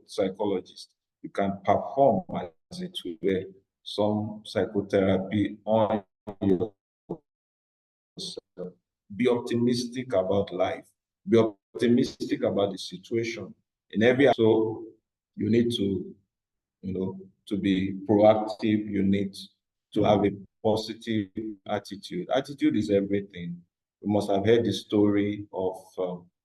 psychologist, you can perform, as it were, some psychotherapy on yourself. Be optimistic about life. Be optimistic about the situation. So you need to be proactive. You need to have a positive attitude. Attitude is everything. You must have heard the story of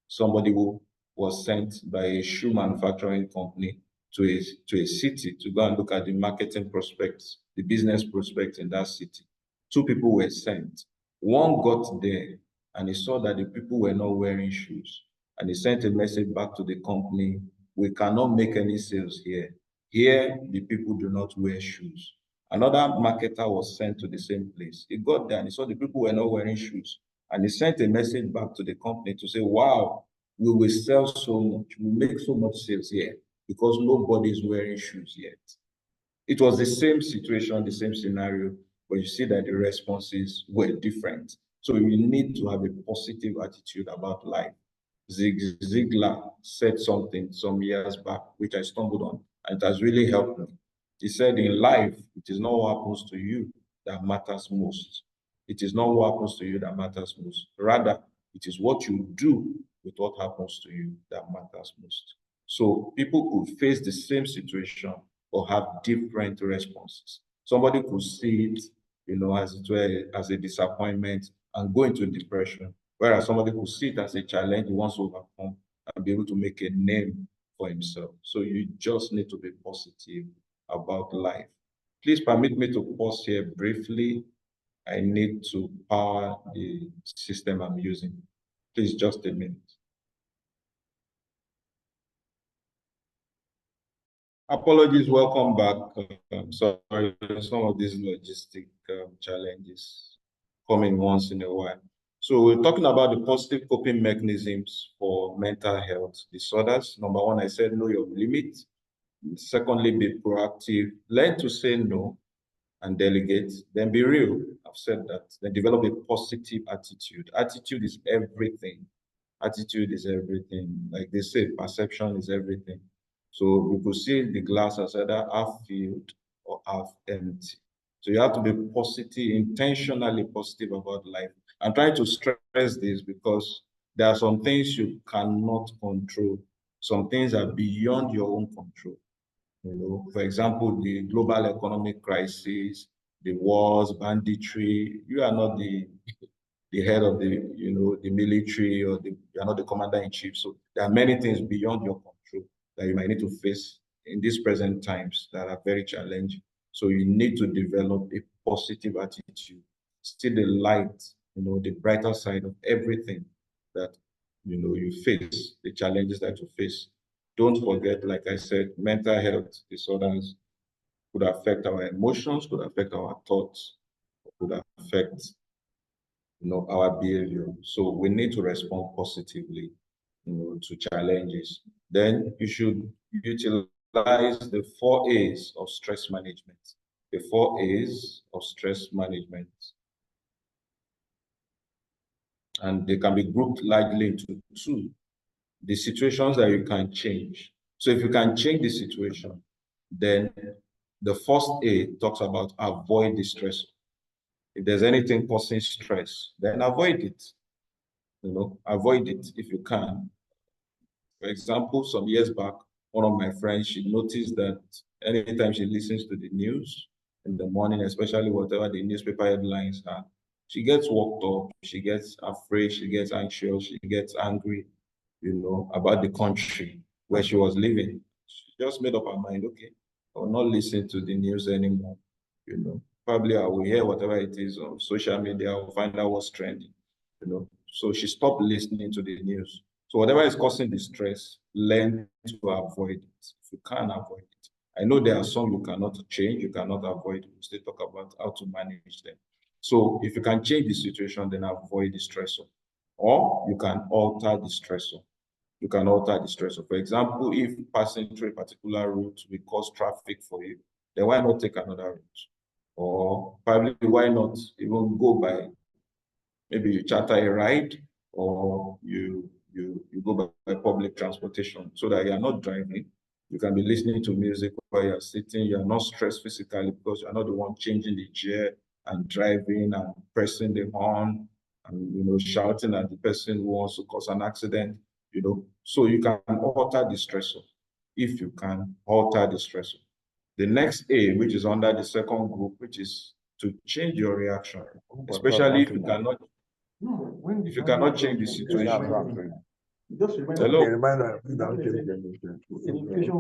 somebody who was sent by a shoe manufacturing company to a city to go and look at the marketing prospects, the business prospects in that city. Two people were sent. One got there and he saw that the people were not wearing shoes. And he sent a message back to the company, we cannot make any sales here. Here, the people do not wear shoes. Another marketer was sent to the same place. He got there and he saw the people were not wearing shoes. And he sent a message back to the company to say, wow, we will sell so much, we make so much sales here because nobody is wearing shoes yet. It was the same situation, the same scenario, but you see that the responses were different. So you need to have a positive attitude about life. Zig Ziglar said something some years back, which I stumbled on, and it has really helped me. He said, in life, it is not what happens to you that matters most. It is not what happens to you that matters most. Rather, it is what you do with what happens to you that matters most. So people could face the same situation or have different responses. Somebody could see it, as it were, as a disappointment and go into depression, whereas somebody could see it as a challenge he wants to overcome and be able to make a name for himself. So you just need to be positive about life. Please permit me to pause here briefly. I need to power the system I'm using. Please, just a minute. Apologies, welcome back. Sorry, some of these logistic challenges coming once in a while. So we're talking about the positive coping mechanisms for mental health disorders. Number one, I said know your limit. Secondly, be proactive. Learn to say no and delegate. Then be real. I've said that. Then develop a positive attitude. Attitude is everything. Attitude is everything. Like they say, perception is everything. So we could see the glass as either half filled or half empty. So you have to be positive, intentionally positive about life. I'm trying to stress this because there are some things you cannot control. Some things are beyond your own control. You know, for example, the global economic crisis, the wars, banditry. You are not the head of the military, or you're not the commander in chief. So there are many things beyond your control that you might need to face in these present times that are very challenging. So you need to develop a positive attitude, see the light, the brighter side of everything that you face, the challenges that you face. Don't forget, like I said, mental health disorders could affect our emotions, could affect our thoughts, could affect our behavior. So we need to respond positively, to challenges. Then you should utilize the 4 A's of stress management. The 4 A's of stress management. And they can be grouped largely into two. The situations that you can change. So if you can change the situation, then the first A talks about avoid the stress. If there's anything causing stress, then avoid it. Avoid it if you can. For example, some years back, one of my friends, she noticed that anytime she listens to the news in the morning, especially whatever the newspaper headlines are, she gets worked up, she gets afraid, she gets anxious, she gets angry, about the country where she was living. She just made up her mind, okay, I will not listen to the news anymore. Probably I will hear whatever it is on social media, or find out what's trending. So she stopped listening to the news. So whatever is causing the stress, learn to avoid it. If you can avoid it. I know there are some you cannot change, you cannot avoid. We still talk about how to manage them. So if you can change the situation, then avoid the stressor. Or you can alter the stressor. You can alter the stressor. For example, if passing through a particular route will cause traffic for you, then why not take another route? Or probably why not even go by, maybe you charter a ride, or you go by public transportation, so that you are not driving. You can be listening to music while you're sitting. You're not stressed physically because you're not the one changing the gear and driving and pressing the horn and shouting at the person who wants to cause an accident. So you can alter the stressor. If you can alter the stressor. The next A, which is under the second group, which is to change your reaction, especially if you cannot change the situation. Hello.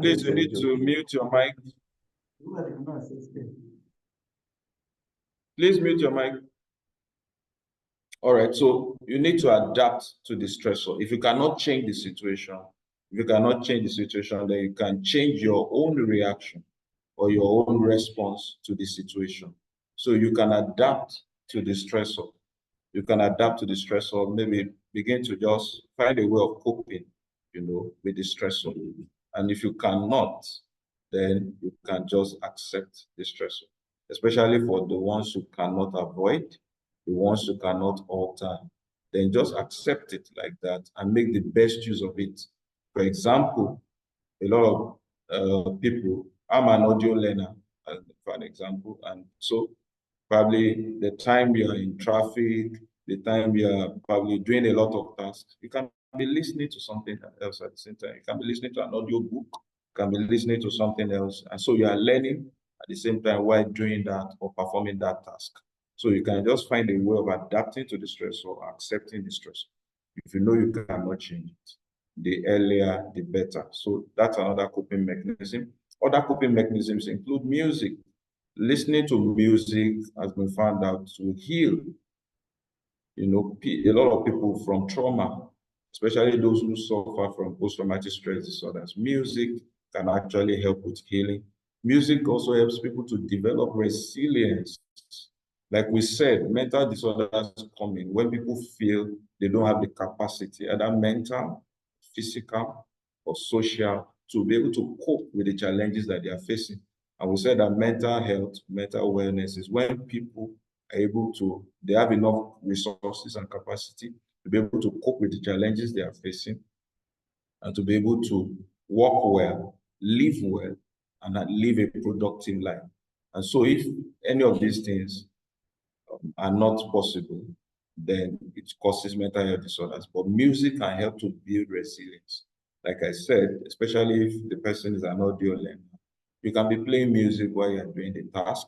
Please, you need to mute your mic. Please mute your mic. All right, so you need to adapt to the stressor. If you cannot change the situation, then you can change your own reaction or your own response to the situation. So you can adapt to the stressor. You can adapt to the stressor, maybe begin to just find a way of coping, with the stressor. And if you cannot, then you can just accept the stressor, especially for the ones who cannot avoid, the ones who cannot alter, then just accept it like that and make the best use of it. For example, a lot of people, I'm an audio learner, for an example, and so probably the time you are in traffic, the time you are probably doing a lot of tasks, you can be listening to something else at the same time. You can be listening to an audio book, you can be listening to something else. And so you are learning at the same time while doing that or performing that task. So you can just find a way of adapting to the stress or accepting the stress. If you know you cannot change it, the earlier, the better. So that's another coping mechanism. Other coping mechanisms include music. Listening to music has been found out to heal, a lot of people from trauma, especially those who suffer from post-traumatic stress disorders. Music can actually help with healing. Music also helps people to develop resilience. Like we said, mental disorders come in when people feel they don't have the capacity, either mental, physical, or social, to be able to cope with the challenges that they are facing. And we said that mental health, mental wellness is when people are able to, they have enough resources and capacity to be able to cope with the challenges they are facing, and to be able to work well, live well, and live a productive life. And so if any of these things are not possible, then it causes mental health disorders. But music can help to build resilience. Like I said, especially if the person is an audio learner, you can be playing music while you're doing the task.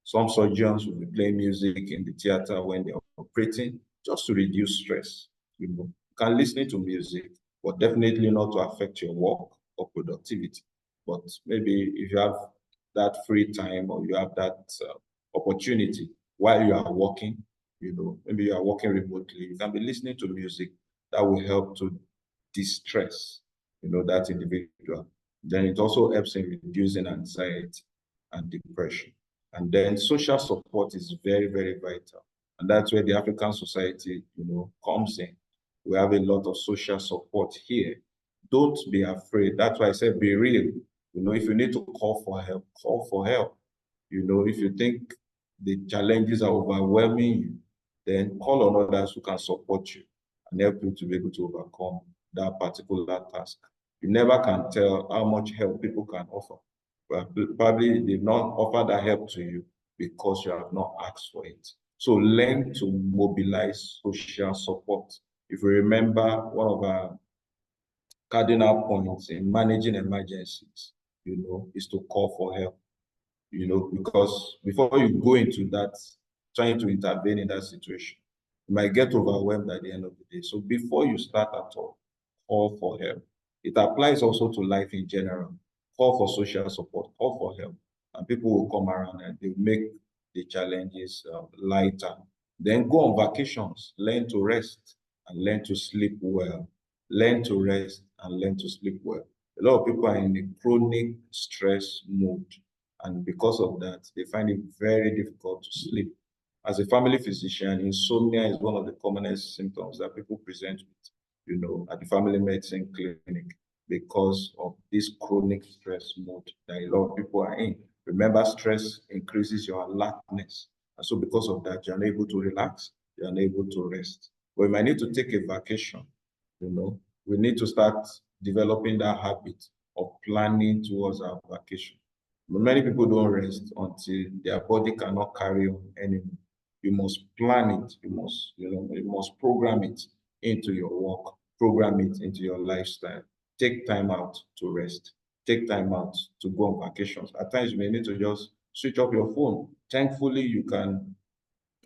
Some surgeons will be playing music in the theater when they're operating, just to reduce stress. You can listen to music, but definitely not to affect your work or productivity. But maybe if you have that free time, or you have that opportunity while you are working, maybe you are working remotely, you can be listening to music that will help to distress, that individual. Then it also helps in reducing anxiety and depression. And then social support is very, very vital. And that's where the African society, comes in. We have a lot of social support here. Don't be afraid. That's why I said be real. If you need to call for help, call for help. If you think the challenges are overwhelming you, then call on others who can support you and help you to be able to overcome that particular task. You never can tell how much help people can offer. But probably they've not offered that help to you because you have not asked for it. So learn to mobilize social support. If you remember, one of our cardinal points in managing emergencies, is to call for help. Because before you go into that, trying to intervene in that situation, you might get overwhelmed at the end of the day. So before you start at all, call for help. It applies also to life in general. Call for social support, call for help, and people will come around and they make the challenges lighter. Then go on vacations, learn to rest and learn to sleep well. Learn to rest and learn to sleep well. A lot of people are in a chronic stress mode, and because of that, they find it very difficult to sleep. As a family physician, insomnia is one of the commonest symptoms that people present with, at the family medicine clinic, because of this chronic stress mode that a lot of people are in. Remember, stress increases your alertness. And so because of that, you're unable to relax, you're unable to rest. We might need to take a vacation, we need to start developing that habit of planning towards our vacation. But many people don't rest until their body cannot carry on anymore. You must plan it. You must program it into your work, program it into your lifestyle. Take time out to rest. Take time out to go on vacations. At times, you may need to just switch off your phone. Thankfully, you can,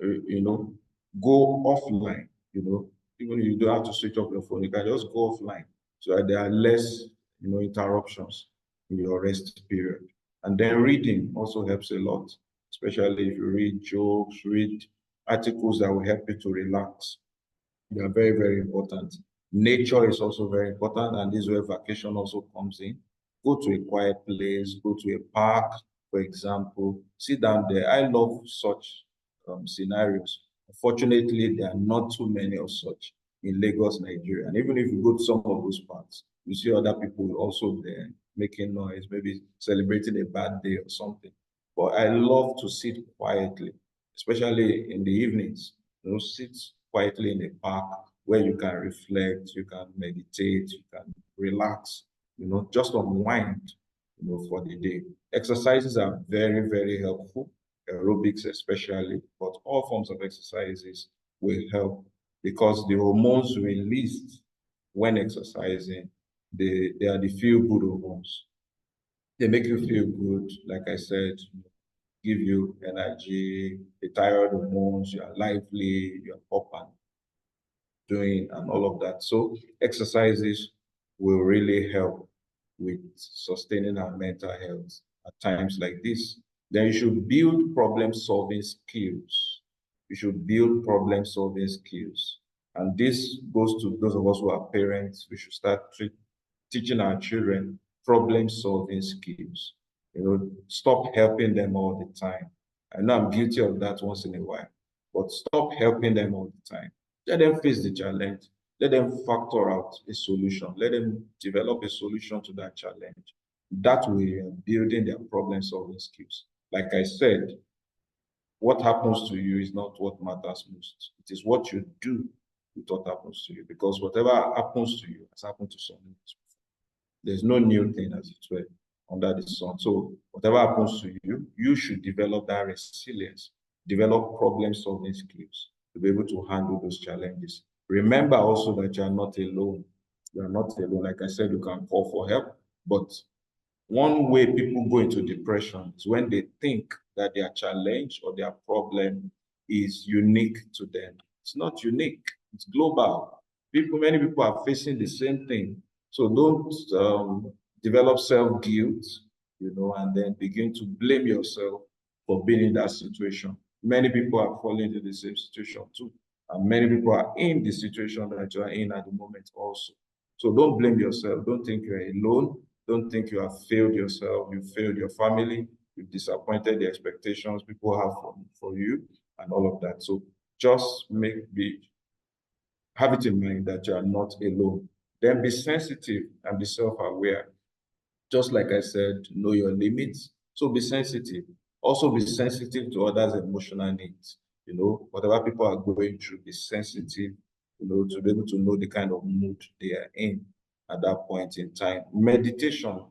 go offline. Even if you don't have to switch off your phone, you can just go offline so that there are less, interruptions in your rest period. And then reading also helps a lot, especially if you read jokes, read articles that will help you to relax. They are very, very important. Nature is also very important, and this is where vacation also comes in. Go to a quiet place, go to a park, for example, sit down there. I love such scenarios. Unfortunately, there are not too many of such in Lagos, Nigeria. And even if you go to some of those parks, you see other people also there making noise, maybe celebrating a bad day or something. But I love to sit quietly, especially in the evenings. Sit quietly in a park where you can reflect, you can meditate, you can relax, just unwind, for the day. Exercises are very, very helpful, aerobics especially, but all forms of exercises will help because the hormones released when exercising, they are the feel-good hormones. They make you feel good, like I said, give you energy, the thyroid hormones, you are lively, you're up and doing and all of that. So exercises will really help with sustaining our mental health at times like this. Then you should build problem-solving skills. You should build problem-solving skills. And this goes to those of us who are parents. We should start teaching our children problem-solving skills. Stop helping them all the time. I know I'm guilty of that once in a while, but stop helping them all the time. Let them face the challenge. Let them factor out a solution. Let them develop a solution to that challenge. That way, building their problem-solving skills. Like I said, what happens to you is not what matters most. It is what you do you thought happens to you, because whatever happens to you has happened to someone else. There's no new thing, as it were, under the sun. So whatever happens to you, you should develop that resilience, develop problem-solving skills to be able to handle those challenges. Remember also that you are not alone. You are not alone. Like I said, you can call for help, but one way people go into depression is when they think that their challenge or their problem is unique to them. It's not unique, it's global. Many people are facing the same thing. So don't develop self-guilt, and then begin to blame yourself for being in that situation. Many people are falling into the same situation too. And many people are in the situation that you are in at the moment also. So don't blame yourself. Don't think you're alone. Don't think you have failed yourself. You failed your family. You've disappointed the expectations people have for you and all of that. So just have it in mind that you are not alone. Then be sensitive and be self-aware. Just like I said, know your limits. So be sensitive. Also be sensitive to others' emotional needs. Whatever people are going through, be sensitive, to be able to know the kind of mood they are in at that point in time. Meditation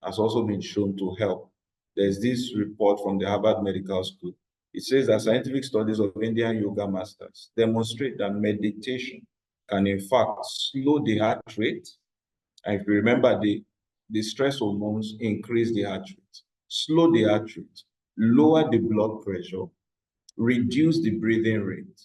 has also been shown to help. There's this report from the Harvard Medical School. It says that scientific studies of Indian yoga masters demonstrate that meditation can in fact slow the heart rate. And if you remember, the stress hormones increase the heart rate, slow the heart rate, lower the blood pressure, reduce the breathing rate,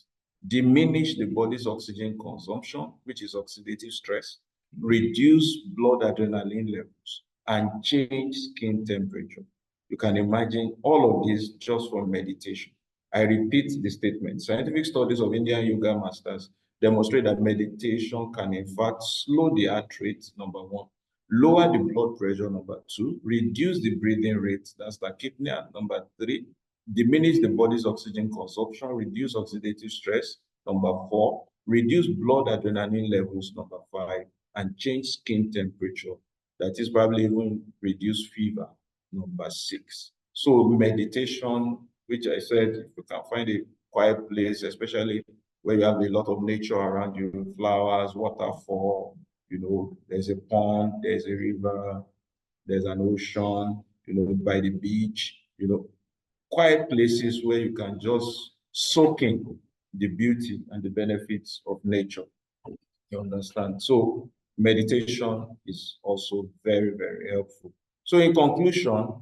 diminish the body's oxygen consumption, which is oxidative stress, reduce blood adrenaline levels, and change skin temperature. You can imagine all of this just from meditation. I repeat the statement. Scientific studies of Indian yoga masters demonstrate that meditation can in fact slow the heart rate, number one, lower the blood pressure, number two, reduce the breathing rate, that's tachypnea, number three, diminish the body's oxygen consumption, reduce oxidative stress, number four, reduce blood adrenaline levels, number five, and change skin temperature. That is probably even reduce fever, number six. So meditation, which I said, if you can find a quiet place, especially where you have a lot of nature around you, flowers, waterfall, there's a pond, there's a river, there's an ocean, by the beach, quiet places where you can just soak in the beauty and the benefits of nature. You understand? So meditation is also very, very helpful. So in conclusion,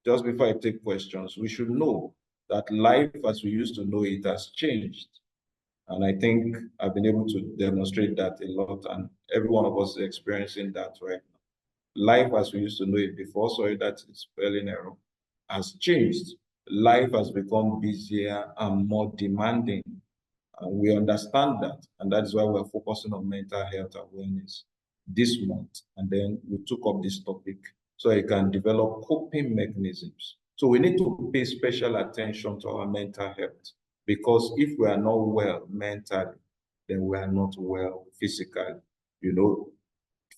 just before I take questions, we should know that life as we used to know it has changed. And I think I've been able to demonstrate that a lot, and every one of us is experiencing that right now. Life as we used to know it before, sorry, that is spelling error, has changed. Life has become busier and more demanding. And we understand that. And that is why we're focusing on mental health awareness this month. And then we took up this topic so you can develop coping mechanisms. So we need to pay special attention to our mental health, because if we are not well mentally, then we are not well physically.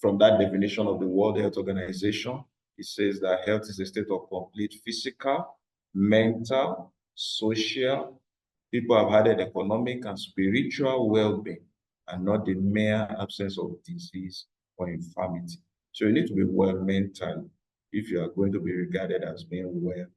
From that definition of the World Health Organization, it says that health is a state of complete physical, mental, social, people have added economic and spiritual well-being, and not the mere absence of disease or infirmity. So you need to be well mentally if you are going to be regarded as being well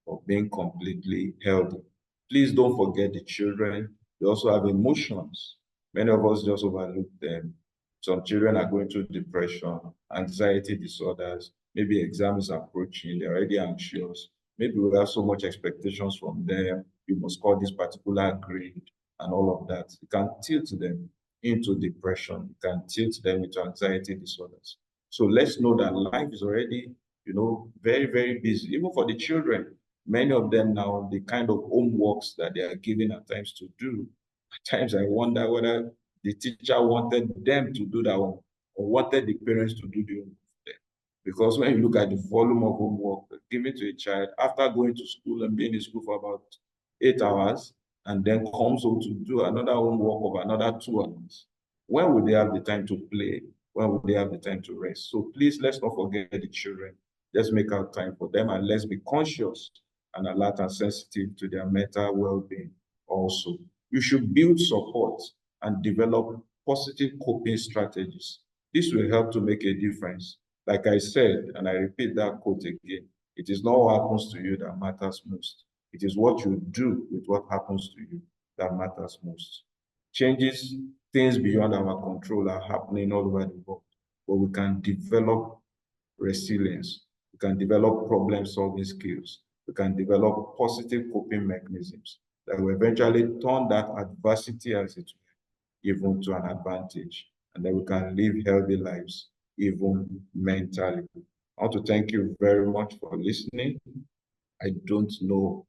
or being completely healthy. Please don't forget the children. They also have emotions. Many of us just overlook them. Some children are going through depression, anxiety disorders, maybe exams approaching, they're already anxious. Maybe we have so much expectations from them. You must score this particular grade and all of that. It can tilt them into depression. It can tilt them into anxiety disorders. So let's know that life is already, very, very busy. Even for the children, many of them now, the kind of homeworks that they are given at times to do, at times I wonder whether the teacher wanted them to do that one or wanted the parents to do the homework for them. Because when you look at the volume of homework given to a child after going to school and being in school for about 8 hours, and then comes home to do another homework of another 2 hours, when will they have the time to play? When will they have the time to rest? So please, let's not forget the children. Let's make out time for them, and let's be conscious and alert and sensitive to their mental well-being also. You should build support and develop positive coping strategies. This will help to make a difference. Like I said, and I repeat that quote again, it is not what happens to you that matters most. It is what you do with what happens to you that matters most. Changes, things beyond our control are happening all over the world, but we can develop resilience. We can develop problem-solving skills. We can develop positive coping mechanisms that will eventually turn that adversity, as it were, even to an advantage, and then we can live healthy lives, even mentally. I want to thank you very much for listening. I don't know.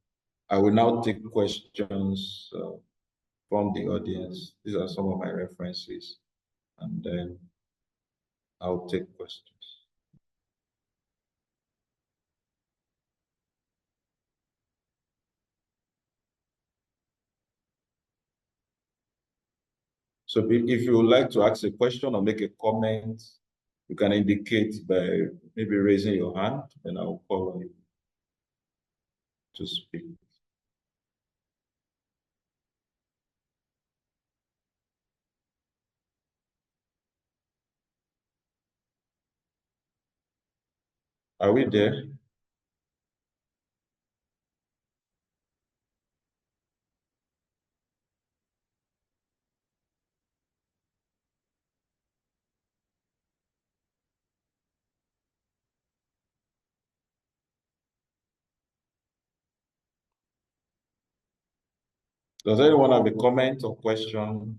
I will now take questions from the audience. These are some of my references, and then I'll take questions. So if you would like to ask a question or make a comment, you can indicate by maybe raising your hand, and I'll call on you to speak. Are we there? Does anyone have a comment or question?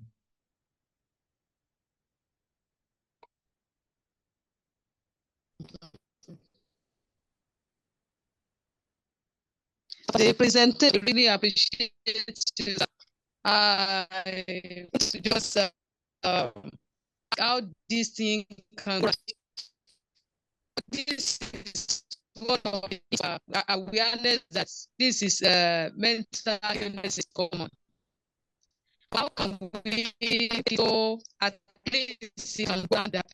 The presenter really appreciate you. I just how this thing can grow. This is one of the awareness that this is mental illness is common. How can we go at least that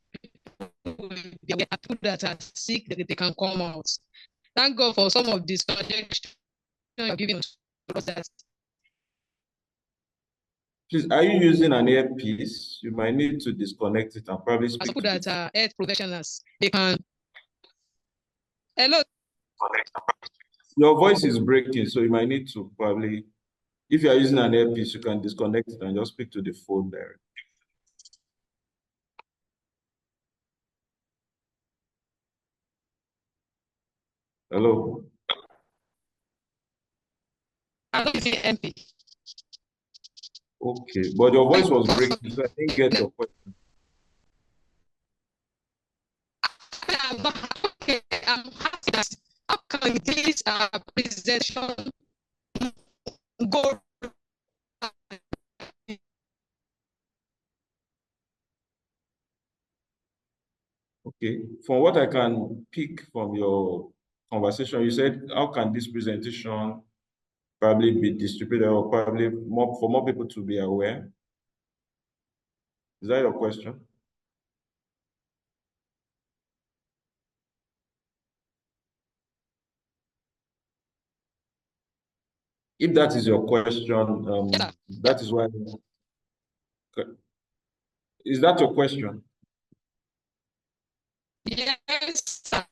people that are sick that they can come out? Thank God for some of these suggestions you're giving us. That Please, are you using an earpiece? You might need to disconnect it and probably speak. People that are health professionals, they can. Hello. Your voice is breaking, so you might need to probably, if you are using an earpiece, you can disconnect it and just speak to the phone there. Hello. I don't see MP. Okay, but your voice was breaking, so I didn't get your question. Okay, I'm happy that how can this presentation go? Okay, from what I can pick from your conversation, you said, how can this presentation probably be distributed or probably more for more people to be aware? Is that your question? If that is your question, that is why. Is that your question? Yes, sir.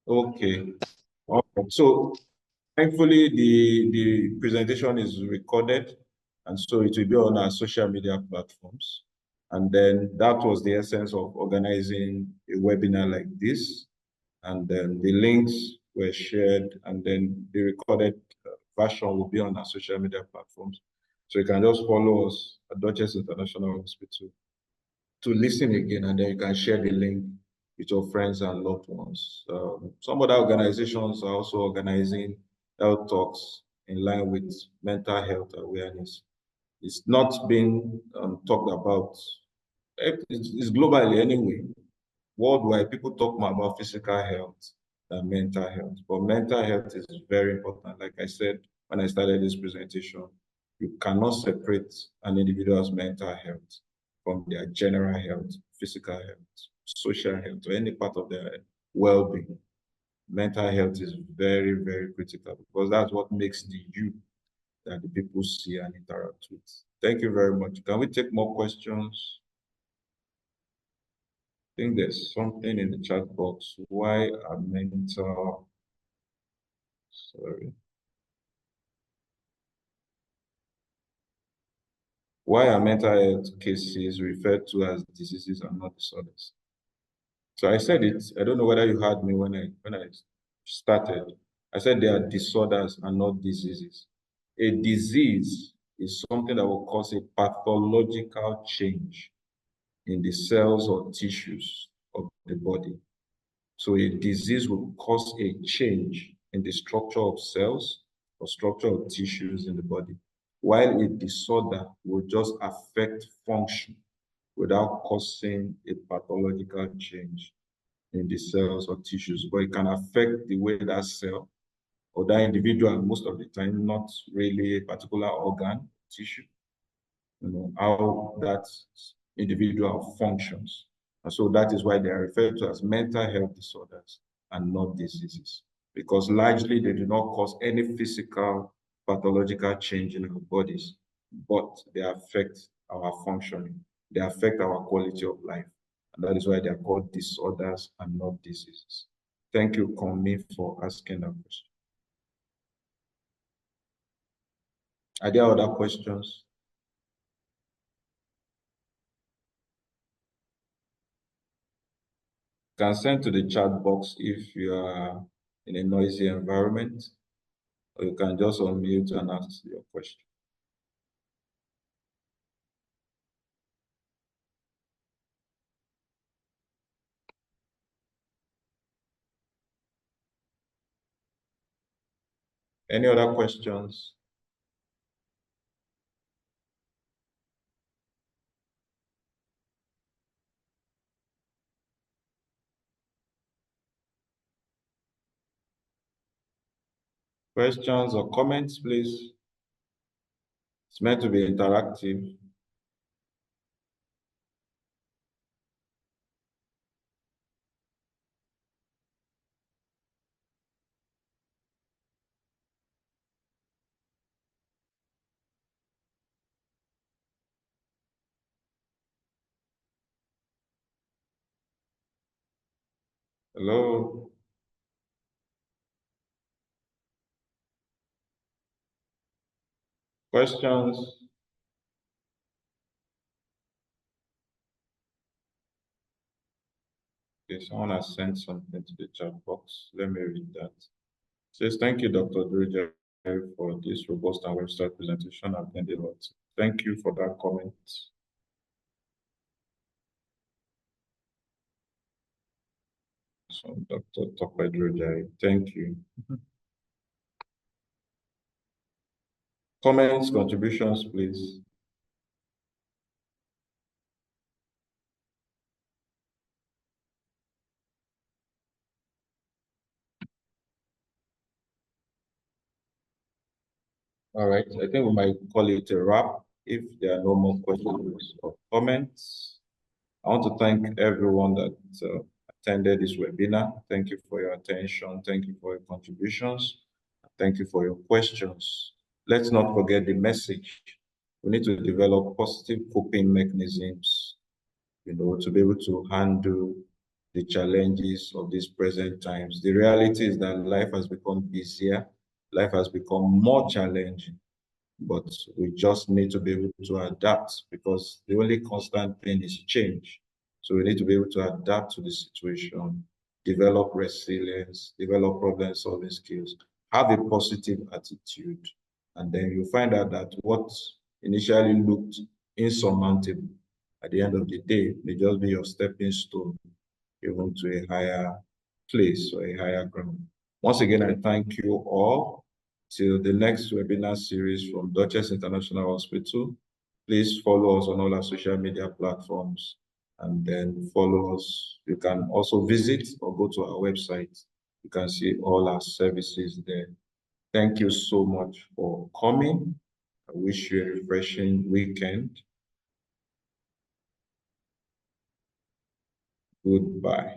Okay. Okay. So thankfully, the presentation is recorded, and so it will be on our social media platforms. And then that was the essence of organizing a webinar like this. And then the links were shared, and then the recorded version will be on our social media platforms. So you can just follow us at Duchess International Hospital to listen again, and then you can share the link with your friends and loved ones. Some other organizations are also organizing health talks in line with mental health awareness. It's not being talked about. It's globally anyway. Worldwide, people talk more about physical health than mental health. But mental health is very important. Like I said when I started this presentation, you cannot separate an individual's mental health from their general health, physical health, social health, or any part of their well-being. Mental health is very, very critical because that's what makes the you that the people see and interact with. Thank you very much. Can we take more questions? I think there's something in the chat box. Why are mental, sorry. Why are mental health cases referred to as diseases and not disorders? So I said it. I don't know whether you heard me when I started. I said they are disorders and not diseases. A disease is something that will cause a pathological change in the cells or tissues of the body. So a disease will cause a change in the structure of cells or structure of tissues in the body, while a disorder will just affect function without causing a pathological change in the cells or tissues, but it can affect the way that cell or that individual, most of the time, not really a particular organ, tissue, how that individual functions. And so that is why they are referred to as mental health disorders and not diseases, because largely they do not cause any physical pathological change in our bodies, but they affect our functioning. They affect our quality of life. And that is why they are called disorders and not diseases. Thank you, Conmi, for asking that question. Are there other questions? You can send to the chat box if you are in a noisy environment, or you can just unmute and ask your question. Any other questions? Questions or comments, please? It's meant to be interactive. Hello? Questions? Okay, someone has sent something to the chat box. Let me read that. It says, thank you, Dr. Durojaiye, for this robust and website presentation. I've learned a lot. Thank you for that comment. So, Dr. Durojaiye, thank you. Comments, contributions, please. All right, I think we might call it a wrap if there are no more questions or comments. I want to thank everyone that attended this webinar. Thank you for your attention. Thank you for your contributions. Thank you for your questions. Let's not forget the message. We need to develop positive coping mechanisms, to be able to handle the challenges of these present times. The reality is that life has become busier. Life has become more challenging, but we just need to be able to adapt, because the only constant thing is change. So we need to be able to adapt to the situation, develop resilience, develop problem-solving skills, have a positive attitude, and then you find out that what initially looked insurmountable at the end of the day may just be your stepping stone even to a higher place or a higher ground. Once again, I thank you all. Till the next webinar series from Duchess International Hospital, please follow us on all our social media platforms and then follow us. You can also visit or go to our website. You can see all our services there. Thank you so much for coming. I wish you a refreshing weekend. Goodbye.